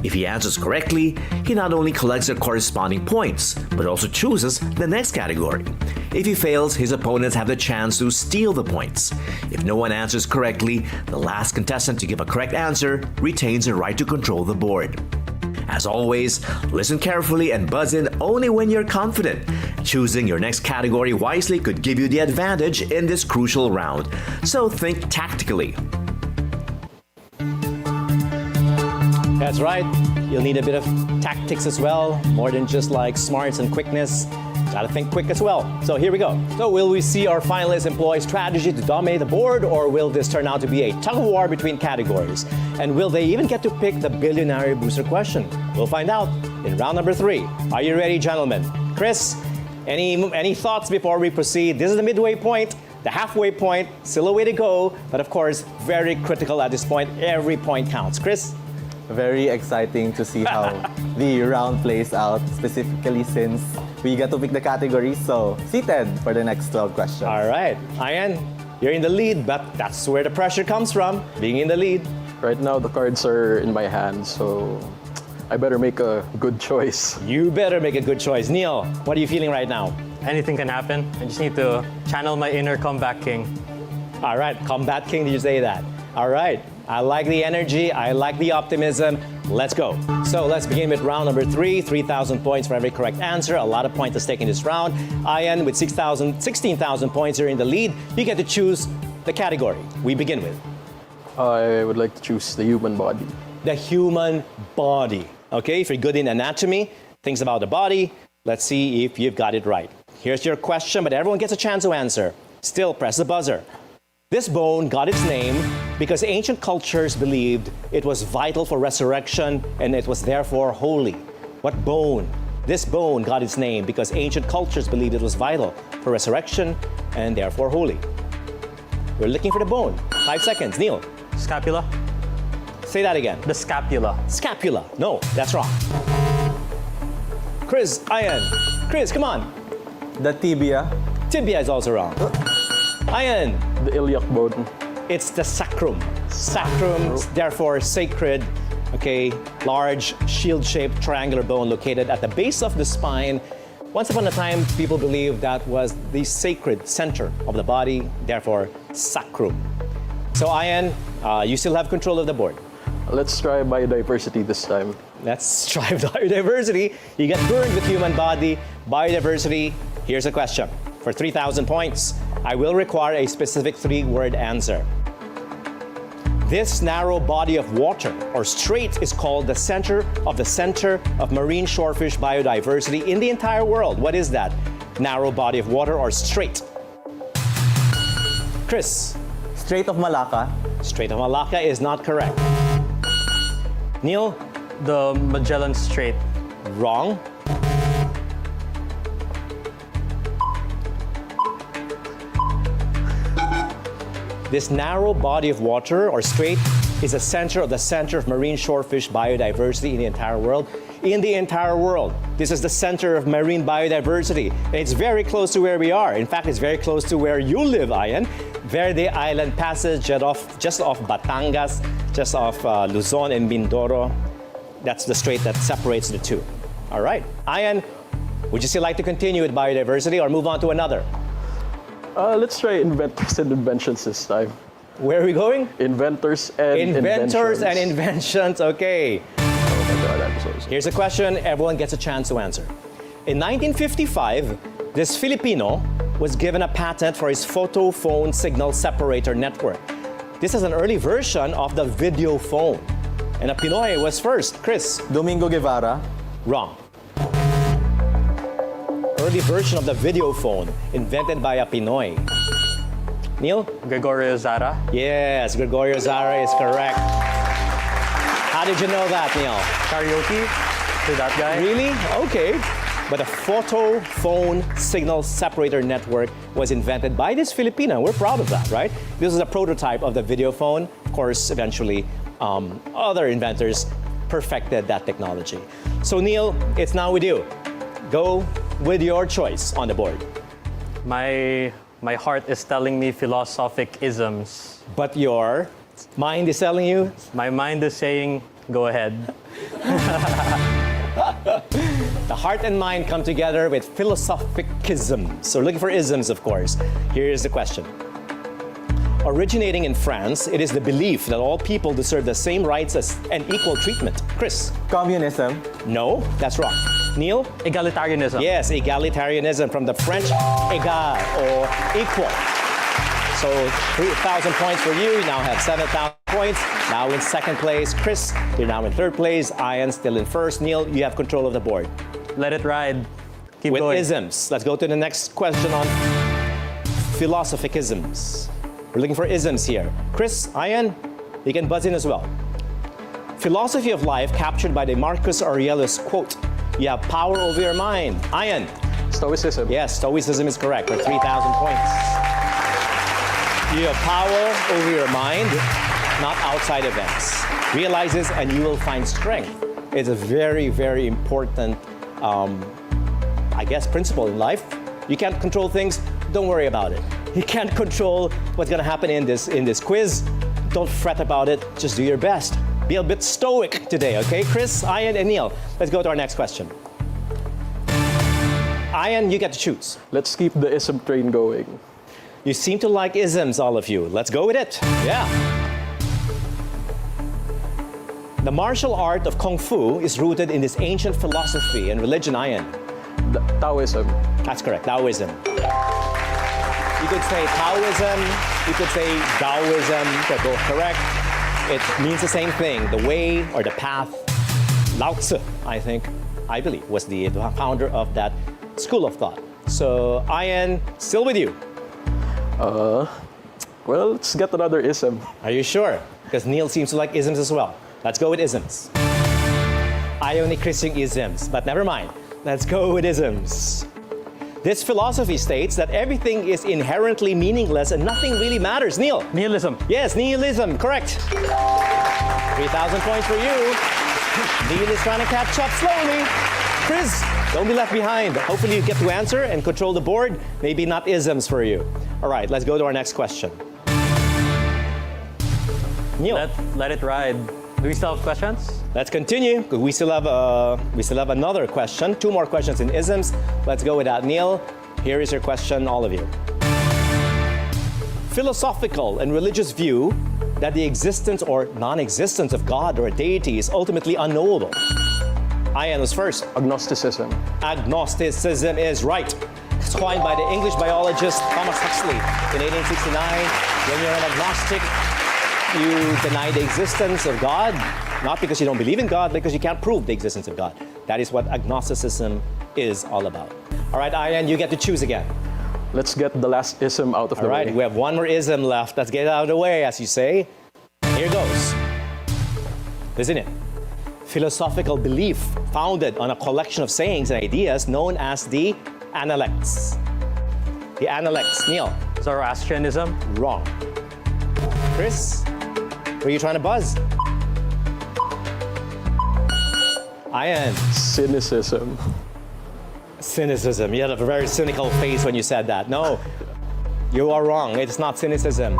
If he answers correctly, he not only collects the corresponding points, but also chooses the next category. If he fails, his opponents have the chance to steal the points. If no one answers correctly, the last contestant to give a correct answer retains the right to control the board. As always, listen carefully and buzz in only when you're confident. Choosing your next category wisely could give you the advantage in this crucial round. So think tactically. That's right. You'll need a bit of tactics as well, more than just like smarts and quickness. Gotta think quick as well. So here we go. So will we see our finalists employ strategy to dominate the board, or will this turn out to be a tug-of-war between categories? And will they even get to pick the Bilyonaryo Booster question? We'll find out in round number 3. Are you ready, gentlemen? Chris, any thoughts before we proceed? This is the midway point, the halfway point, still a way to go, but of course, very critical at this point. Every point counts. Chris? Very exciting to see how the round plays out, specifically since we got to pick the category. So, seated for the next 12 questions. All right. Aian, you're in the lead, but that's where the pressure comes from, being in the lead. Right now, the cards are in my hands, so I better make a good choice. You better make a good choice. Neil, what are you feeling right now? Anything can happen. I just need to channel my inner comeback king. All right, combat king, did you say that? All right, I like the energy, I like the optimism. Let's go. So let's begin with round number 3, 3,000 points for every correct answer. A lot of points at stake in this round. Aian, with 16,000 points, you're in the lead. You get to choose the category we begin with. I would like to choose the human body. The human body. Okay, if you're good in anatomy, things about the body, let's see if you've got it right. Here's your question, but everyone gets a chance to answer. Still, press the buzzer. This bone got its name because ancient cultures believed it was vital for resurrection and it was therefore holy. What bone? This bone got its name because ancient cultures believed it was vital for resurrection and therefore holy. We're looking for the bone. 5 seconds. Neil. Scapula? Say that again. The scapula. Scapula. No, that's wrong. Chris, Aian. Chris, come on. The tibia. Tibia is also wrong. Aian. The iliac bone. It's the sacrum. Sacrum, therefore sacred, okay, large shield-shaped triangular bone located at the base of the spine. Once upon a time, people believed that was the sacred center of the body, therefore sacrum. So Aian, you still have control of the board. Let's try biodiversity this time. Let's try biodiversity. You get burned with human body. Biodiversity, here's a question. For 3,000 points, I will require a specific 3-word answer. This narrow body of water, or strait, is called the center of marine shorefish biodiversity in the entire world. What is that narrow body of water or strait? Chris? Strait of Malacca. Strait of Malacca is not correct. Neil? The Magellan Strait. Wrong. This narrow body of water or strait is the center of marine shorefish biodiversity in the entire world. In the entire world, this is the center of marine biodiversity. And it's very close to where we are. In fact, it's very close to where you live, Aian. Verde Island Passage, just off Batangas, just off Luzon and Mindoro. That's the strait that separates the two. All right. Aian, would you still like to continue with biodiversity or move on to another? Let's try inventors and inventions this time. Where are we going? Inventors and Inventors and inventions. inventions. Okay. Oh my God, I'm so sorry. Here's a question everyone gets a chance to answer. In 1955, this Filipino was given a patent for his photo phone signal separator network. This is an early version of the video phone. And a Pinoy was first. Chris, Domingo Guevara. wrong. Early version of the video phone invented by a Pinoy. Neil? Gregorio Zara. Yes, Gregorio Zara is correct. How did you know that, Neil? Karaoke. To that guy. Really? Okay. But the photo phone signal separator network was invented by this Filipino. We're proud of that, right? This is a prototype of the video phone. Of course, eventually, other inventors perfected that technology. So, Neil, it's now with you. Go with your choice on the board. My heart is telling me philosophic isms. But your mind is telling you? My mind is saying, go ahead. The heart and mind come together with philosophicism. So looking for isms, of course. Here is the question. Originating in France, it is the belief that all people deserve the same rights and equal treatment. Chris? Communism. No, that's wrong. Neil? Egalitarianism. Yes, egalitarianism from the French égal or equal. So 3,000 points for you. You now have 7,000 points. Now in second place. Chris, you're now in third place. Aian still in first. Neil, you have control of the board. Let it ride. Keep With going. isms. Let's go to the next question on philosophicisms. We're looking for isms here. Chris, Aian, you can buzz in as well. Philosophy of life captured by the Marcus Aurelius quote. You have power over your mind. Aian. Stoicism. Yes, Stoicism is correct for 3,000 points. You have power over your mind, not outside events. Realize this and you will find strength. It's a very, very important, principle in life. You can't control things, don't worry about it. You can't control what's gonna happen in this quiz. Don't fret about it, just do your best. Be a bit stoic today, okay? Chris, Aian, and Neil. Let's go to our next question. Aian, you get to choose. Let's keep the ism train going. You seem to like isms, all of you. Let's go with it. Yeah. The martial art of Kung Fu is rooted in this ancient philosophy and religion, Aian. Taoism. That's correct, Taoism. You could say Taoism, you could say Taoism, they're both correct. It means the same thing, the way or the path. Lao Tzu, I believe, was the founder of that school of thought. So, Aian, still with you. Well, let's get another ism. Are you sure? Because Neil seems to like isms as well. Let's go with isms. Ayaw ni Chris yung isms, but never mind. Let's go with isms. This philosophy states that everything is inherently meaningless and nothing really matters. Neil? Nihilism. Yes, nihilism, correct. 3,000 points for you. Neil is trying to catch up slowly. Chris, don't be left behind. Hopefully you get to answer and control the board. Maybe not isms for you. All right, let's go to our next question. Neil, Let it ride. Do we still have questions? let's continue. We still have another question. 2 more questions in isms. Let's go with that. Neil, here is your question, all of you. Philosophical and religious view that the existence or non-existence of God or a deity is ultimately unknowable. Aian was first. Agnosticism. Agnosticism is right. It's coined by the English biologist Thomas Huxley in 1869. When you're an agnostic, you deny the existence of God, not because you don't believe in God, because you can't prove the existence of God. That is what agnosticism is all about. All right, Aian, you get to choose again. Let's get the last ism out of the All right, way. we have one more ism left. Let's get it out of the way, as you say. Here goes. Isn't it? Philosophical belief founded on a collection of sayings and ideas known as the analects. The analects. Neil? Zoroastrianism. Wrong. Chris? Were you trying to buzz? Aian? Cynicism. Cynicism. You had a very cynical face when you said that. No, you are wrong. It's not cynicism.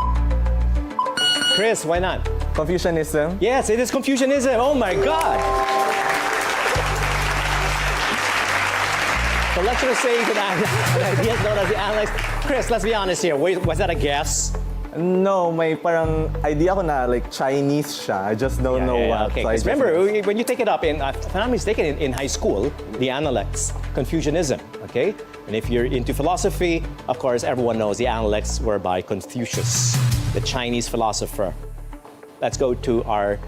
Chris, why not? Confucianism. Yes, it is Confucianism. Oh my God. So let's just say that he is known as the analyst. Chris, let's be honest here. Was that a guess? No, may parang idea ko na like Chinese siya. I just don't know what. Okay. So I 'Cause just- remember, when you take it up if I'm not mistaken, in high school, the analects, Confucianism, okay? And if you're into philosophy, of course, everyone knows the analects were by Confucius, the Chinese philosopher. Let's go to our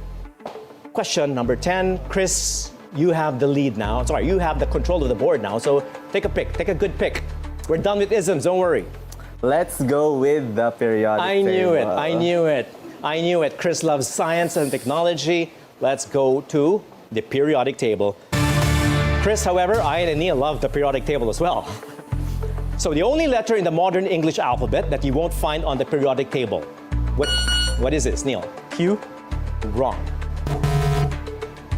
question number 10. Chris, you have the lead now. Sorry, you have the control of the board now. So take a pick. Take a good pick. We're done with isms. Don't worry. Let's go with the periodic I knew it. table. I knew it. I knew it. Chris loves science and technology. Let's go to the periodic table. Chris, however, Aian and Neil love the periodic table as well. So the only letter in the modern English alphabet that you won't find on the periodic table. What is this, Neil? Q. Wrong.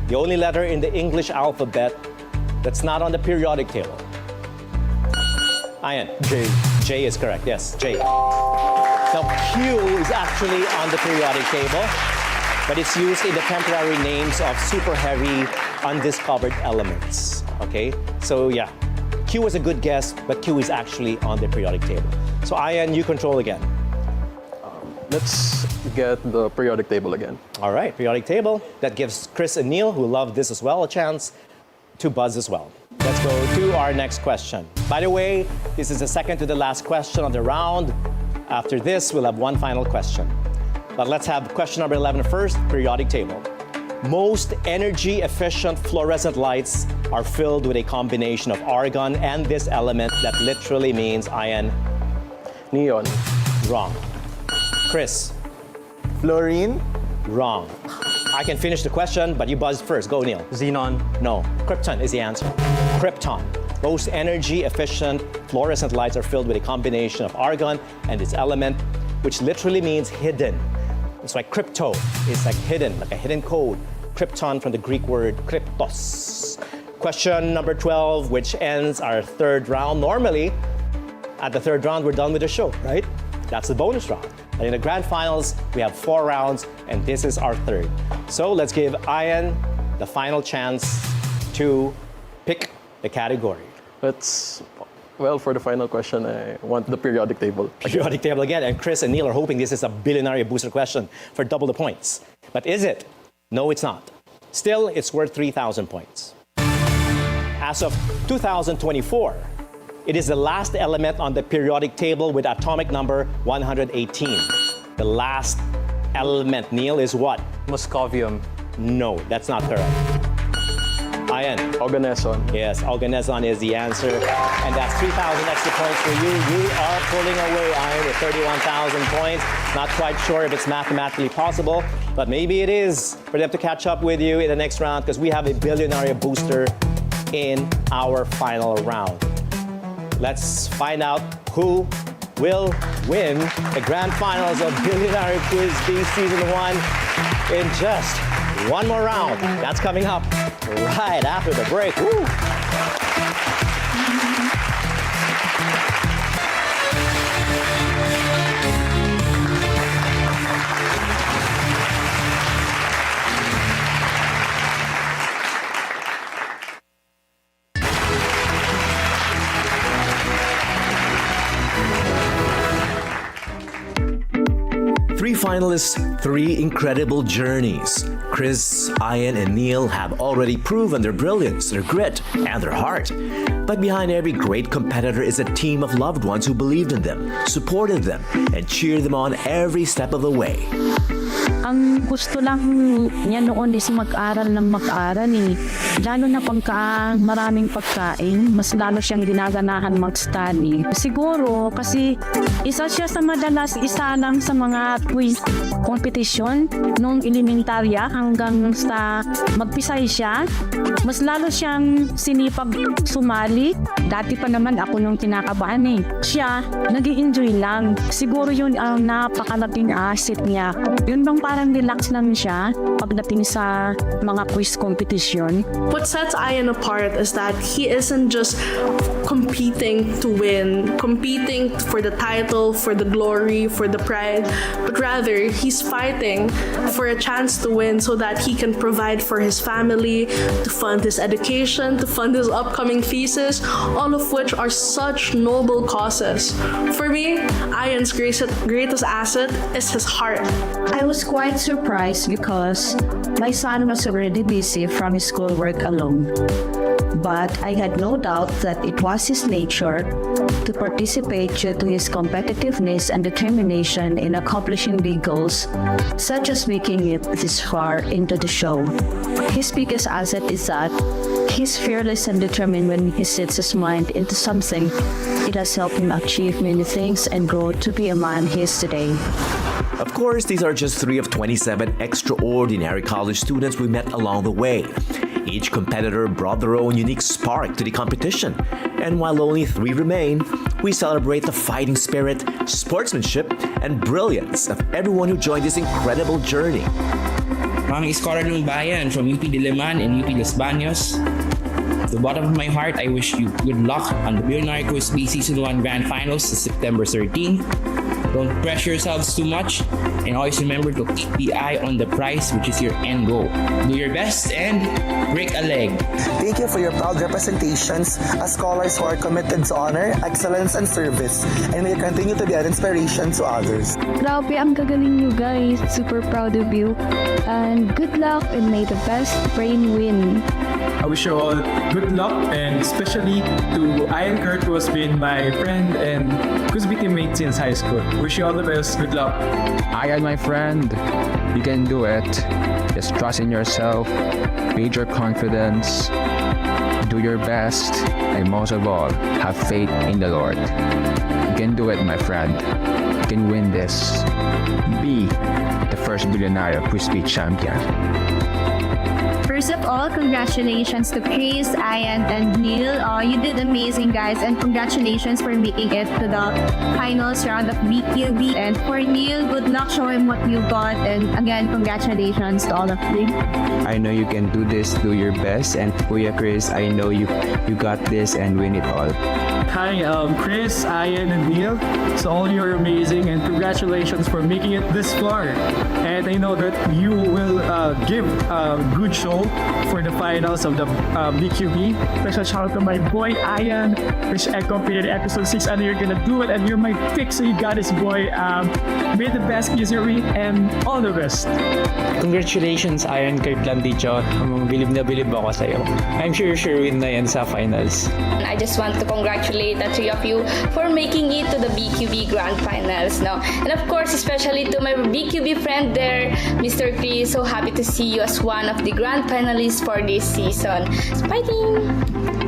The only letter in the English alphabet that's not on the periodic table. Aian. J. J is correct, yes, J. Now, Q is actually on the periodic table, but it's used in the temporary names of super heavy, undiscovered elements, okay? So yeah, Q was a good guess, but Q is actually on the periodic table. So Aian, you control again. Let's get the periodic table again. All right, periodic table. That gives Chris and Neil, who love this as well, a chance to buzz as well. Let's go to our next question. By the way, this is the second to the last question of the round. After this, we'll have one final question. But let's have question number 11 first, periodic table. Most energy efficient fluorescent lights are filled with a combination of argon and this element that literally means Aian. Neon. Wrong. Chris. Fluorine? Wrong. I can finish the question, but you buzzed first. Go, Neil. Xenon. No. Krypton is the answer. Krypton. Most energy-efficient fluorescent lights are filled with a combination of argon and its element, which literally means hidden. It's like crypto. It's like hidden, like a hidden code. Krypton from the Greek word kryptos. Question number 12, which ends our third round. Normally, at the third round, we're done with the show, right? That's the bonus round. And in the grand finals, we have 4 rounds, and this is our third. So let's give Aian the final chance to pick the category. Well, for the final question, I want the periodic table. Periodic table again, and Chris and Neil are hoping this is a Bilyonaryo booster question for double the points. But is it? No, it's not. Still, it's worth 3,000 points. As of 2024, it is the last element on the periodic table with atomic number 118. The last element, Neil, is what? Moscovium. No, that's not correct. Aian. Oganesson. Yes, oganesson is the answer. And that's 3,000 extra points for you. You are pulling away, Aian, with 31,000 points. Not quite sure if it's mathematically possible, but maybe it is for them to catch up with you in the next round because we have a Bilyonaryo booster in our final round. Let's find out who will win the grand finals of Bilyonaryo Quiz B Season 1 in just one more round. That's coming up right after the break. Woo! 3 finalists, 3 incredible journeys. Chris, Aian, and Neil have already proven their brilliance, their grit, and their heart. But behind every great competitor is a team of loved ones who believed in them, supported them, and cheered them on every step of the way. Ang gusto lang niya noon is mag-aral ng mag-aral eh. Lalo na pagka maraming pagkain, mas lalo siyang ginaganahan mag-study. Siguro kasi isa siya sa madalas isa lang sa mga quiz competition nung elementarya hanggang sa magpisay siya. Mas lalo siyang sinipag sumali. Dati pa naman ako nung kinakabahan eh. Siya, nag-i-enjoy lang. Siguro yun ang napakalaking asset niya. Yun bang yung parang relax lang siya pagdating sa mga quiz competition. What sets Aian apart is that he isn't just competing to win, competing for the title, for the glory, for the pride, but rather he's fighting for a chance to win so that he can provide for his family, to fund his education, to fund his upcoming thesis, all of which are such noble causes. For me, Aian's greatest asset is his heart. I was quite surprised because my son was already busy from his schoolwork alone. But I had no doubt that it was his nature to participate due to his competitiveness and determination in accomplishing big goals, such as making it this far into the show. His biggest asset is that he's fearless and determined when he sets his mind into something. It has helped him achieve many things and grow to be a man he is today. Of course, these are just 3 of 27 extraordinary college students we met along the way. Each competitor brought their own unique spark to the competition. And while only 3 remain, we celebrate the fighting spirit, sportsmanship, and brilliance of everyone who joined this incredible journey. Mga iskolar ng bayan from UP Diliman and UP Los Baños, to the bottom of my heart, I wish you good luck on the Bilyonaryo Quiz B Season 1 Grand Finals sa September 13. Don't pressure yourselves too much, and always remember to keep the eye on the prize, which is your end goal. Do your best and break a leg. Thank you for your proud representations as scholars who are committed to honor, excellence, and service, and may you continue to be an inspiration to others. Grabe, ang gagaling nyo guys. Super proud of you. And good luck and may the best brain win. I wish you all good luck, and especially to Aian Kirt, who has been my friend and Quiz B teammate since high school. Wish you all the best. Good luck. Aian, my friend, you can do it. Just trust in yourself, build your confidence, do your best, and most of all, have faith in the Lord. You can do it, my friend. You can win this. Be the first Bilyonaryo Quiz B champion. First of all, congratulations to Chris, Aian, and Neil. You did amazing, guys, and congratulations for making it to the finals round of BQB. And for Neil, good luck, show him what you got, and again, congratulations to all of you. I know you can do this, do your best, and Kuya Chris, I know you got this and win it all. Hi, Chris, Aian, and Neil. So all you're amazing, and congratulations for making it this far. And I know that you will give a good show for the finals of the BQB. Special shout out to my boy Aian, which I completed episode 6. I know you're gonna do it, and you're my pick, so you got this, boy. May the best misery and all the best. Congratulations, Aian, kay Landicho. Bilib na bilib ako sa'yo. I'm sure win na yan sa finals. I just want to congratulate the 3 of you for making it to the BQB Grand Finals. No? And of course, especially to my BQB friend there, Mr. Chris. So happy to see you as one of the Grand Finalists for this season. Fighting!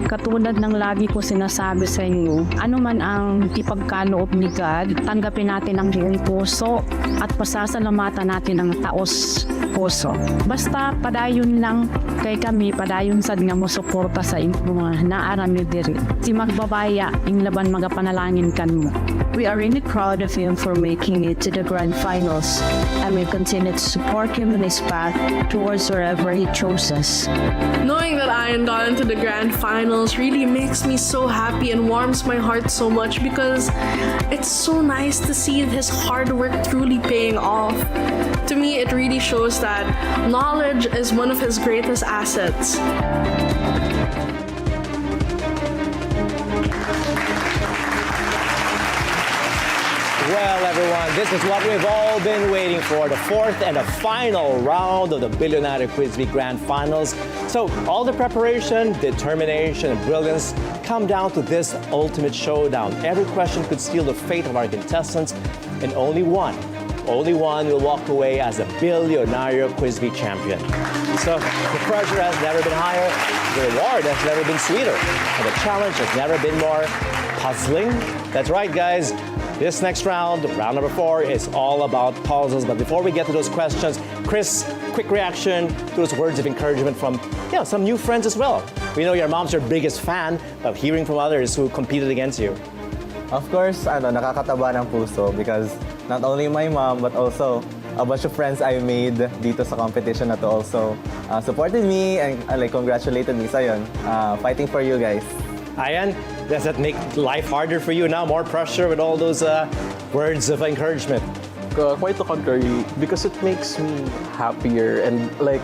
Katulad ng lagi ko sinasabi sa inyo, ano man ang ipagkaloob ni God, tanggapin natin ang buong puso at pasasalamatan natin ang taos puso. Basta padayon lang kay kami, padayon sad nga mo suporta sa mga naarami diri. Si magbabaya, ing laban magapanalangin kan mo. We are really proud of him for making it to the Grand Finals, and we continue to support him in his path towards wherever he chooses. Knowing that Aian got into the Grand Finals really makes me so happy and warms my heart so much, because it's so nice to see his hard work truly paying off. To me, it really shows that knowledge is one of his greatest assets. Well, everyone, this is what we've all been waiting for, the 4th and the final round of the Bilyonaryo Quiz B Grand Finals. So, all the preparation, determination, and brilliance come down to this ultimate showdown. Every question could seal the fate of our contestants, and only one will walk away as a Bilyonaryo Quiz B champion. So, the pressure has never been higher, the reward has never been sweeter, and the challenge has never been more puzzling. That's right, guys. This next round, round number 4, is all about puzzles. But before we get to those questions, Chris, quick reaction to those words of encouragement from some new friends as well. We know your mom's your biggest fan, but hearing from others who competed against you. Of course, nakakataba ng puso because not only my mom but also a bunch of friends I made dito sa competition na to also supported me and like congratulated me. So yun, fighting for you guys. Aian, does that make life harder for you now? More pressure with all those words of encouragement? Quite the contrary, because it makes me happier and like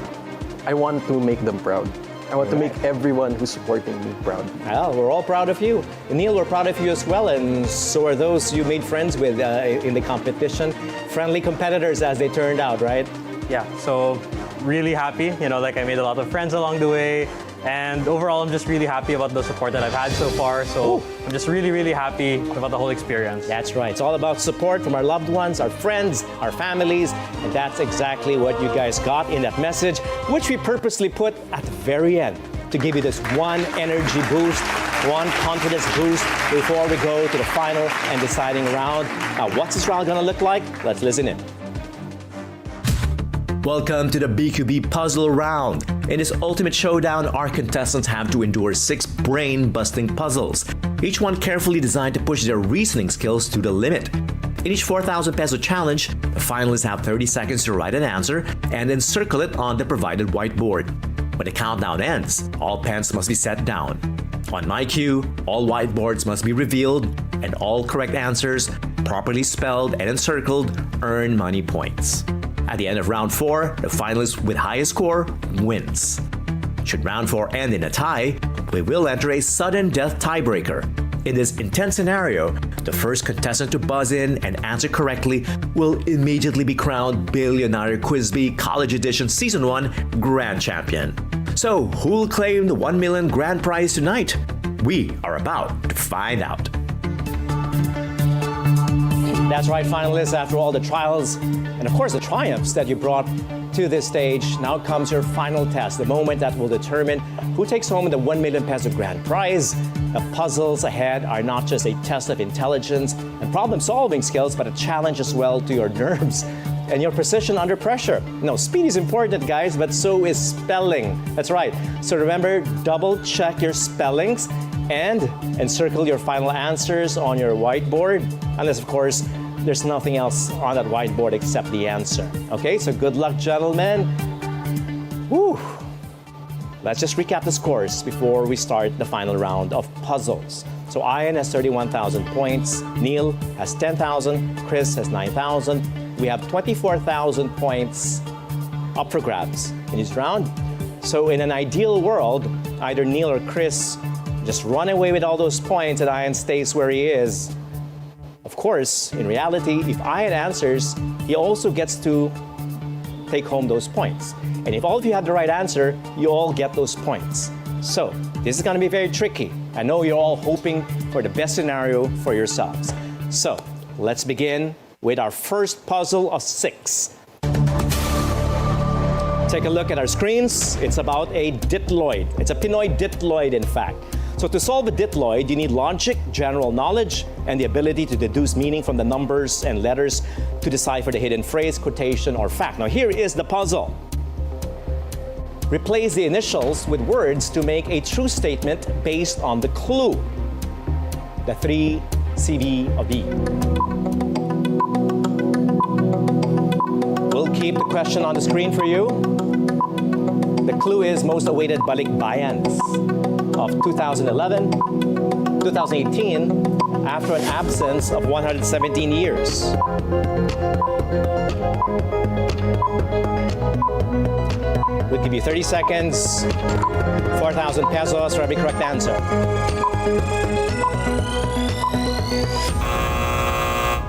I want to make them proud. I want to make everyone who's supporting me proud. Well, we're all proud of you. Neil, we're proud of you as well, and so are those you made friends with in the competition. Friendly competitors as they turned out, right? Yeah, so really happy. You know, like I made a lot of friends along the way. And overall, I'm just really happy about the support that I've had so far. So I'm just really, really happy about the whole experience. That's right. It's all about support from our loved ones, our friends, our families. And that's exactly what you guys got in that message, which we purposely put at the very end to give you this one energy boost, one confidence boost before we go to the final and deciding round. Now, what's this round going to look like? Let's listen in. Welcome to the BQB puzzle round. In this ultimate showdown, our contestants have to endure 6 brain-busting puzzles, each one carefully designed to push their reasoning skills to the limit. In each 4,000 peso challenge, the finalists have 30 seconds to write an answer and then circle it on the provided whiteboard. When the countdown ends, all pens must be set down. On my cue, all whiteboards must be revealed, and all correct answers, properly spelled and encircled, earn money points. At the end of round 4, the finalist with highest score wins. Should round 4 end in a tie, we will enter a sudden death tiebreaker. In this intense scenario, the first contestant to buzz in and answer correctly will immediately be crowned Bilyonaryo Quiz B College Edition Season 1 Grand Champion. So, who'll claim the 1 million grand prize tonight? We are about to find out. That's right, finalists, after all the trials and of course the triumphs that you brought to this stage, now comes your final test, the moment that will determine who takes home the 1 million peso grand prize. The puzzles ahead are not just a test of intelligence and problem-solving skills, but a challenge as well to your nerves and your precision under pressure. No, speed is important, guys, but so is spelling. That's right. So remember, double-check your spellings and encircle your final answers on your whiteboard, unless, of course, there's nothing else on that whiteboard except the answer. Okay, so good luck, gentlemen. Woo! Let's just recap the scores before we start the final round of puzzles. So Aian has 31,000 points, Neil has 10,000, Chris has 9,000. We have 24,000 points up for grabs in each round. So in an ideal world, either Neil or Chris just run away with all those points and Aian stays where he is. Of course, in reality, if Aian answers, he also gets to take home those points. And if all of you have the right answer, you all get those points. So, this is going to be very tricky. I know you're all hoping for the best scenario for yourselves. So, let's begin with our first puzzle of 6. Take a look at our screens. It's about a diploid. It's a Pinoy diploid, in fact. So to solve a diploid, you need logic, general knowledge, and the ability to deduce meaning from the numbers and letters to decipher the hidden phrase, quotation, or fact. Now here is the puzzle. Replace the initials with words to make a true statement based on the clue. The 3 CV of B. We'll keep the question on the screen for you. The clue is most awaited balikbayans of 2011, 2018, after an absence of 117 years. We'll give you 30 seconds, 4,000 pesos for every correct answer.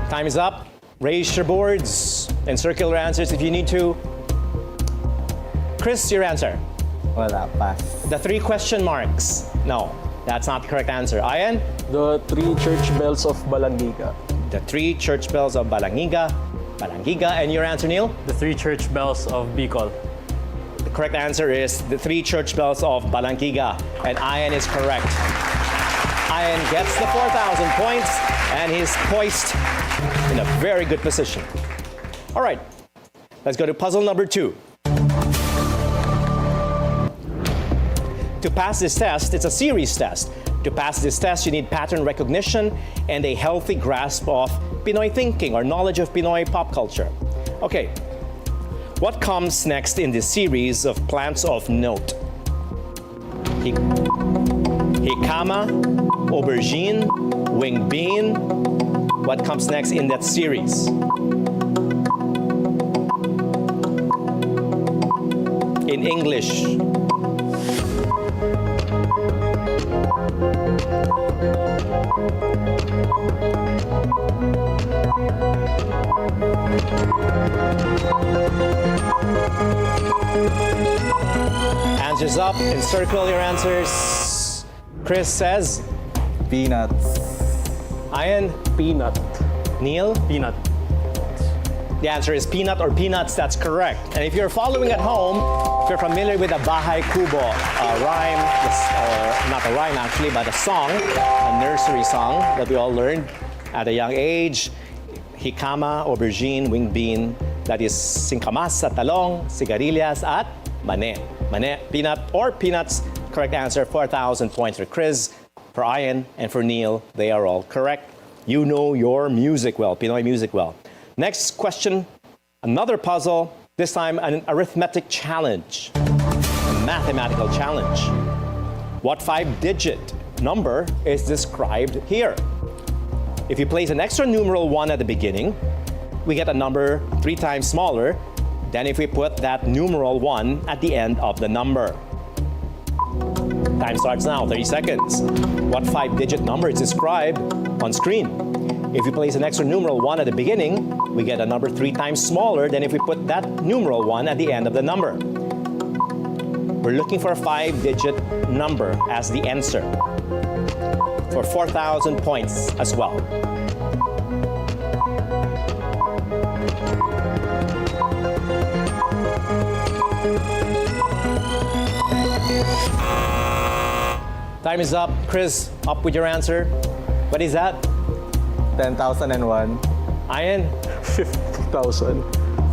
Time is up. Raise your boards and circle your answers if you need to. Chris, your answer. Wala, pass. The 3 question marks. No, that's not the correct answer. Aian? The 3 church bells of Balangiga. The 3 church bells of Balangiga. And your answer, Neil? The 3 church bells of Bicol. The correct answer is the 3 church bells of Balangiga. And Aian is correct. Aian gets the 4,000 points and he's poised in a very good position. All right, let's go to puzzle number 2. To pass this test, it's a series test. To pass this test, you need pattern recognition and a healthy grasp of Pinoy thinking or knowledge of Pinoy pop culture. Okay, What comes next in this series of plants of note? Jicama, aubergine, winged bean. What comes next in that series? In English. Answers up. Encircle your answers. Chris says Peanuts. Aian, Peanut. Neil. Peanut. The answer is peanut or peanuts. That's correct. And if you're following at home, if you're familiar with the Bahay Kubo rhyme, or not a rhyme actually, but a song, a nursery song that we all learned at a young age, jicama, aubergine, winged bean, that is singkamas, talong, sigarilyas, at mane. Mane, peanut or peanuts. Correct answer, 4,000 points for Chris, for Aian, and for Neil. They are all correct. You know your music well, Pinoy music well. Next question, another puzzle, this time an arithmetic challenge, a mathematical challenge. What 5-digit number is described here? If you place an extra numeral 1 at the beginning, we get a number 3 times smaller than if we put that numeral 1 at the end of the number. Time starts now, 30 seconds. What 5-digit number is described on screen? If we place an extra numeral 1 at the beginning, we get a number 3 times smaller than if we put that numeral 1 at the end of the number. We're looking for a 5-digit number as the answer for 4,000 points as well. Time is up. Chris, up with your answer. What is that? 10,001. Aian? 50,000.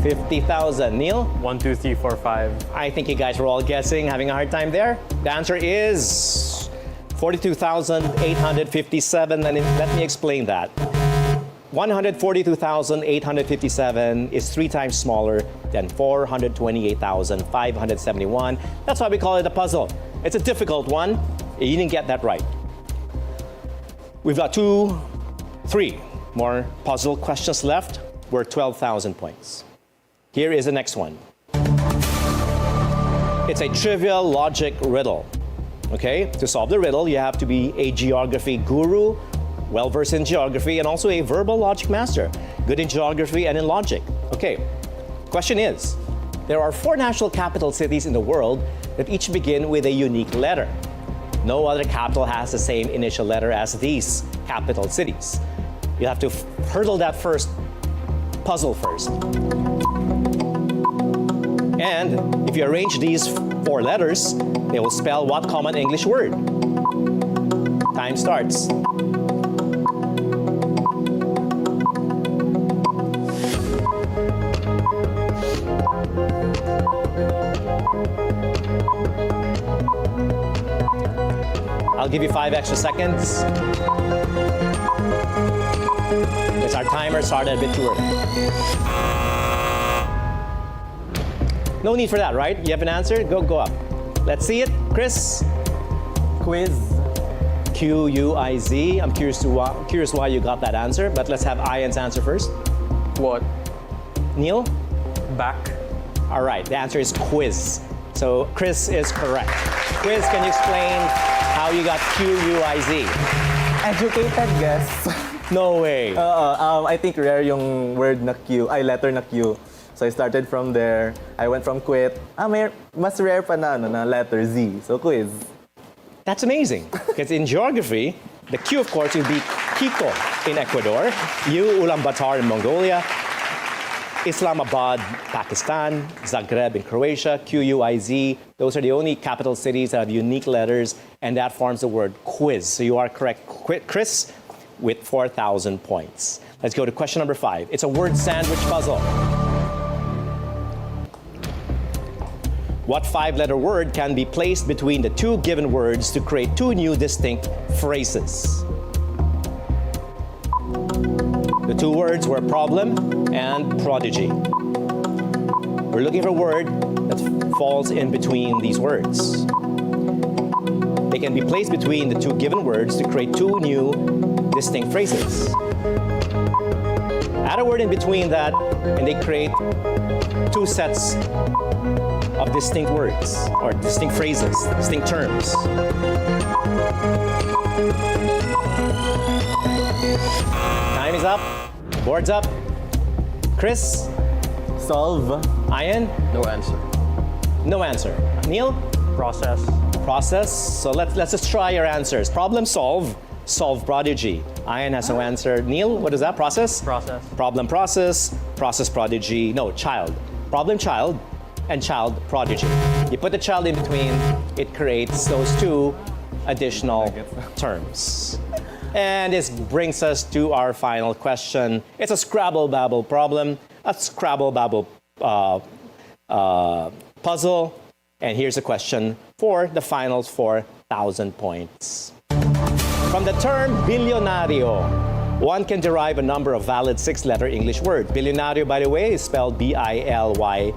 50,000. Neil? 1, 2, 3, 4, 5. I think you guys were all guessing, having a hard time there. The answer is 42,857, and let me explain that. 142,857 is 3 times smaller than 428,571. That's why we call it a puzzle. It's a difficult one. You didn't get that right. We've got 3 more puzzle questions left. We're 12,000 points. Here is the next one. It's a trivial logic riddle. Okay? To solve the riddle, you have to be a geography guru, well-versed in geography, and also a verbal logic master, good in geography and in logic. Okay, question is, there are 4 national capital cities in the world that each begin with a unique letter. No other capital has the same initial letter as these capital cities. You have to hurdle that first puzzle first. And if you arrange these 4 letters, they will spell what common English word? Time starts. I'll give you 5 extra seconds. Because our timer started a bit too early. No need for that, right? You have an answer? Go up. Let's see it. Chris? Quiz. Q-U-I-Z. I'm curious why you got that answer, but let's have Aian's answer first. What? Neil? Back. All right, the answer is quiz. So Chris is correct. Quiz, can you explain how you got Q-U-I-Z? Educated guess. No way. I think rare yung word na Q, letter na Q. So I started from there. I went from quit. Mas rare pa na letter Z. So quiz. That's amazing. Because in geography, the Q, of course, would be Quito in Ecuador, U, Ulaanbaatar in Mongolia, Islamabad, Pakistan, Zagreb in Croatia, Q-U-I-Z. Those are the only capital cities that have unique letters, and that forms the word quiz. So you are correct, Chris, with 4,000 points. Let's go to question number 5. It's a word sandwich puzzle. What 5-letter word can be placed between the 2 given words to create 2 new distinct phrases? The 2 words were problem and prodigy. We're looking for a word that falls in between these words. They can be placed between the two given words to create two new distinct phrases. Add a word in between that, and they create two sets of distinct words, or distinct phrases, distinct terms. Time is up. Board's up. Chris? Solve. Aian? No answer. No answer. Neil? Process. Process. So let's just try your answers. Problem solve. Solve prodigy. Aian has no answer. Neil, what is that? Process? Process. Problem process. Process prodigy. No, child. Problem child and child prodigy. You put the child in between, it creates those two additional terms. And this brings us to our final question. It's a Scrabble Babble problem, a Scrabble Babble puzzle. And here's a question for the final 4,000 points. From the term bilyonaryo, one can derive a number of valid 6-letter English words. Bilyonaryo, by the way, is spelled Bilyonaryo.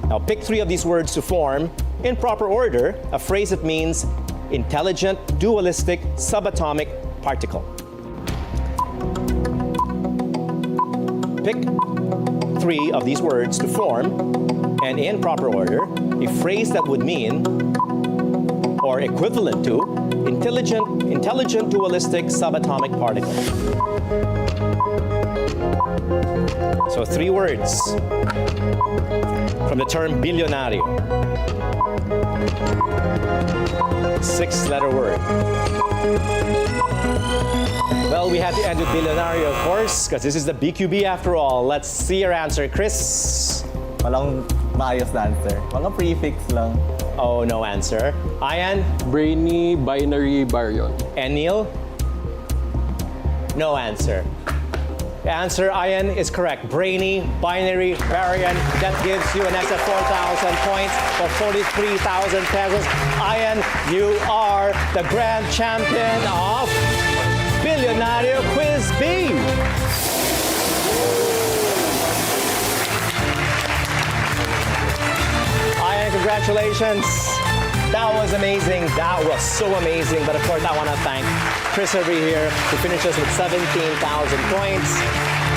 Now pick 3 of these words to form, in proper order, a phrase that means intelligent, dualistic, subatomic particle. Pick 3 of these words to form, and in proper order, a phrase that would mean, or equivalent to, intelligent, dualistic, subatomic particle. So 3 words from the term bilyonaryo. 6-letter word. Well, we had to end with bilyonaryo, of course, because this is the BQB after all. Let's see your answer, Chris. Walang maayos na answer. Mga prefix lang. Oh, no answer. Aian? Brainy, binary, baryon. And Neil? No answer. The answer, Aian, is correct. Brainy, binary, baryon. That gives you an extra 4,000 points for 43,000 pesos. Aian, you are the grand champion of Bilyonaryo Quiz B. Aian, congratulations. That was amazing. That was so amazing. But of course, I want to thank Chris over here, who finishes with 17,000 points.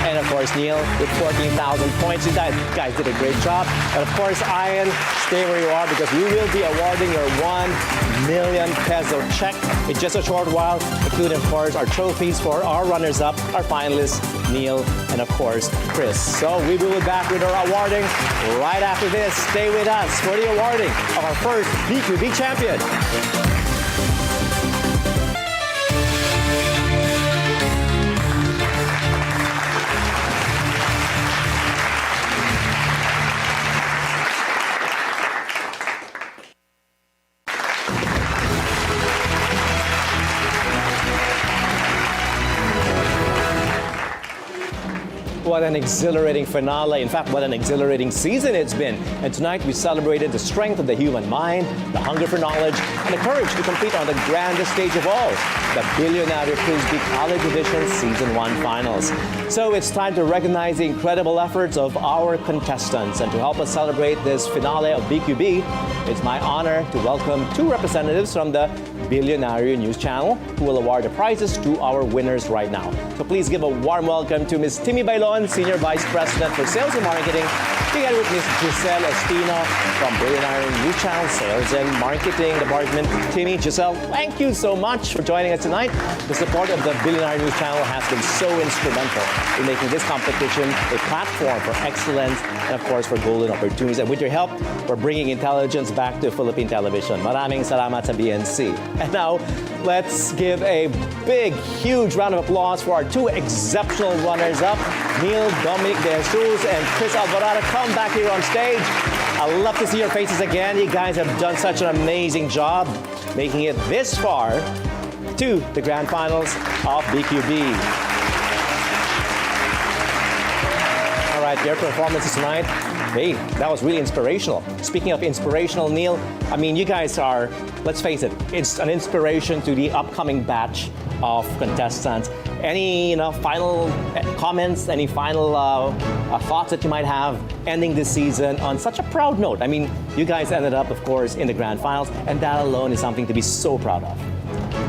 And of course, Neil with 14,000 points. You guys did a great job. And of course, Aian, stay where you are because we will be awarding your 1 million peso check in just a short while, including, of course, our trophies for our runners-up, our finalists, Neil, and of course, Chris. So we will be back with our awarding right after this. Stay with us for the awarding of our first BQB champion. What an exhilarating finale. In fact, what an exhilarating season it's been. And tonight we celebrated the strength of the human mind, the hunger for knowledge, and the courage to compete on the grandest stage of all, the Bilyonaryo Quiz B College Edition Season 1 Finals. So it's time to recognize the incredible efforts of our contestants. And to help us celebrate this finale of BQB, it's my honor to welcome 2 representatives from the Bilyonaryo News Channel who will award the prizes to our winners right now. So please give a warm welcome to Ms. Timmy Bailon, Senior Vice President for Sales and Marketing, together with Ms. Giselle Espino from Bilyonaryo News Channel Sales and Marketing Department. Timmy, Giselle, thank you so much for joining us tonight. The support of the Bilyonaryo News Channel has been so instrumental in making this competition a platform for excellence and, of course, for golden opportunities. And with your help, we're bringing intelligence back to Philippine television. Maraming salamat sa BNC. And now, let's give a big, huge round of applause for our 2 exceptional runners-up, Neil, Dominic De Jesus, and Chris Alvarado. Come back here on stage. I love to see your faces again. You guys have done such an amazing job making it this far to the grand finals of BQB. All right, your performances tonight, hey, that was really inspirational. Speaking of inspirational, Neil, I mean, you guys are, let's face it, it's an inspiration to the upcoming batch of contestants. any final comments, any final thoughts that you might have ending this season on such a proud note? I mean, you guys ended up, of course, in the grand finals, and that alone is something to be so proud of.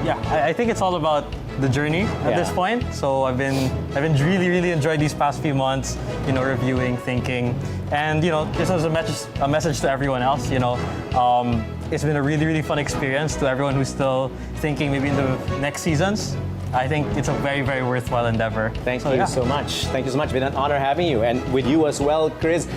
Yeah, I think it's all about the journey at this point. So I've been really enjoyed these past few months, reviewing, thinking, and this was a message to everyone else. It's been a really fun experience to everyone who's still thinking maybe in the next seasons. I think it's a very worthwhile endeavor. Thank you so much. Thank you so much. It's been an honor having you, and with you as well, Chris.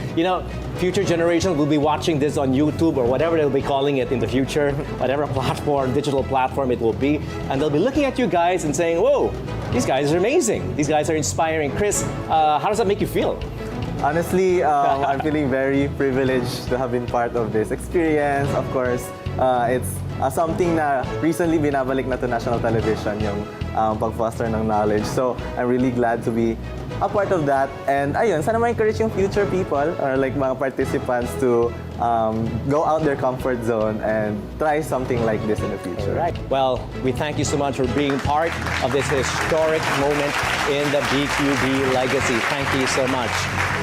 Future generations will be watching this on YouTube or whatever they'll be calling it in the future, whatever platform, digital platform it will be, and they'll be looking at you guys and saying, "Whoa, these guys are amazing. These guys are inspiring." Chris, how does that make you feel? Honestly, I'm feeling very privileged to have been part of this experience. Of course, it's something na recently binabalik na to national television, yung pag-foster ng knowledge. So, I'm really glad to be a part of that. And ayun, sana ma-encourage yung future people or like mga participants to go out their comfort zone and try something like this in the future. All right. Well, we thank you so much for being part of this historic moment in the BQB legacy. Thank you so much.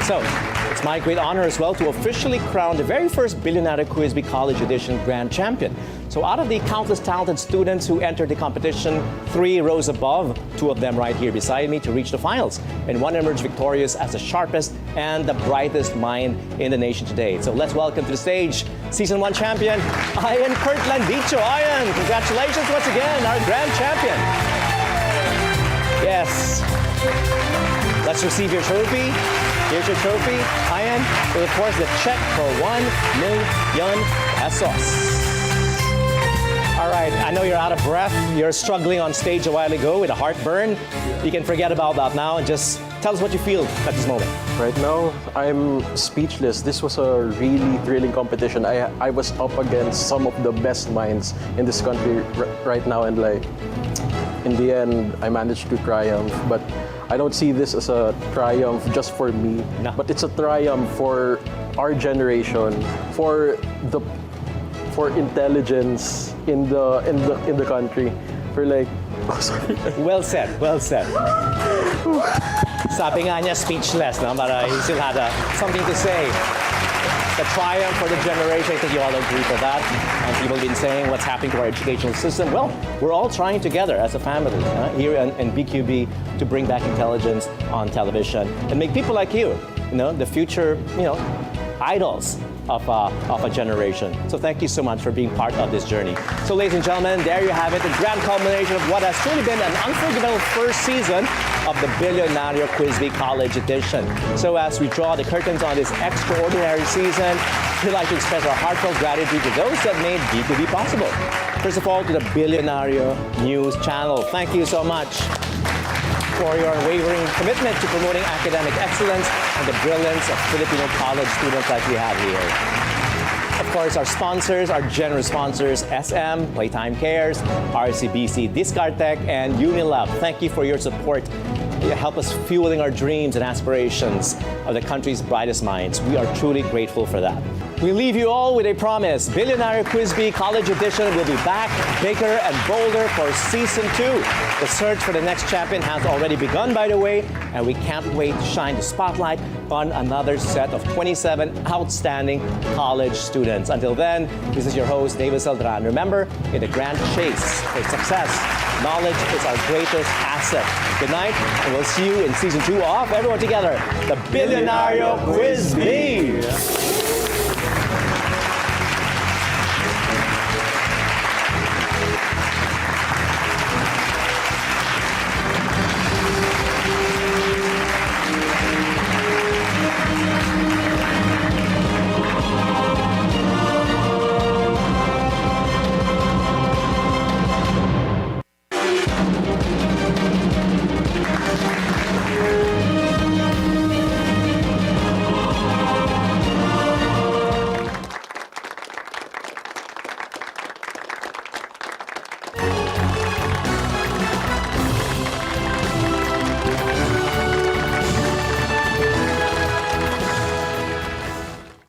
So, it's my great honor as well to officially crown the very first Bilyonaryo Quiz B College Edition Grand Champion. So out of the countless talented students who entered the competition, 3 rows above, 2 of them right here beside me to reach the finals, and 1 emerged victorious as the sharpest and the brightest mind in the nation today. So let's welcome to the stage Season 1 champion, Aian Kirt Landicho. Aian, congratulations once again, our grand champion. Yes. Let's receive your trophy. Here's your trophy, Aian, with of course the check for 1 million pesos. All right, I know you're out of breath. You're struggling on stage a while ago with a heartburn. You can forget about that now and just tell us what you feel at this moment. Right now, I'm speechless. This was a really thrilling competition. I was up against some of the best minds in this country right now, and in the end, I managed to triumph. But I don't see this as a triumph just for me, but it's a triumph for our generation, for intelligence in the country. For sorry. Well said. Sabi nga niya speechless, no? But he still had something to say. The triumph for the generation. I think you all agree for that. And people have been saying what's happening to our educational system. Well, we're all trying together as a family here in BQB to bring back intelligence on television and make people like you, the future, idols of a generation. So thank you so much for being part of this journey. So ladies and gentlemen, there you have it, the grand culmination of what has truly been an unforgettable first season of the Bilyonaryo Quiz B College Edition. So as we draw the curtains on this extraordinary season, we'd like to express our heartfelt gratitude to those that made BQB possible. First of all, to the Bilyonaryo News Channel. Thank you so much for your unwavering commitment to promoting academic excellence and the brilliance of Filipino college students like we have here. Of course, our sponsors, our generous sponsors, SM, Playtime Cares, RCBC Discartec, and Unilab. Thank you for your support. You help us fueling our dreams and aspirations of the country's brightest minds. We are truly grateful for that. We leave you all with a promise. Bilyonaryo Quiz B College Edition will be back bigger and bolder for Season 2. The search for the next champion has already begun, by the way, and we can't wait to shine the spotlight on another set of 27 outstanding college students. Until then, this is your host, David Celdran. Remember, in the grand chase for success, knowledge is our greatest asset. Good night, and we'll see you in Season 2 of, everyone together, the Bilyonaryo Quiz B.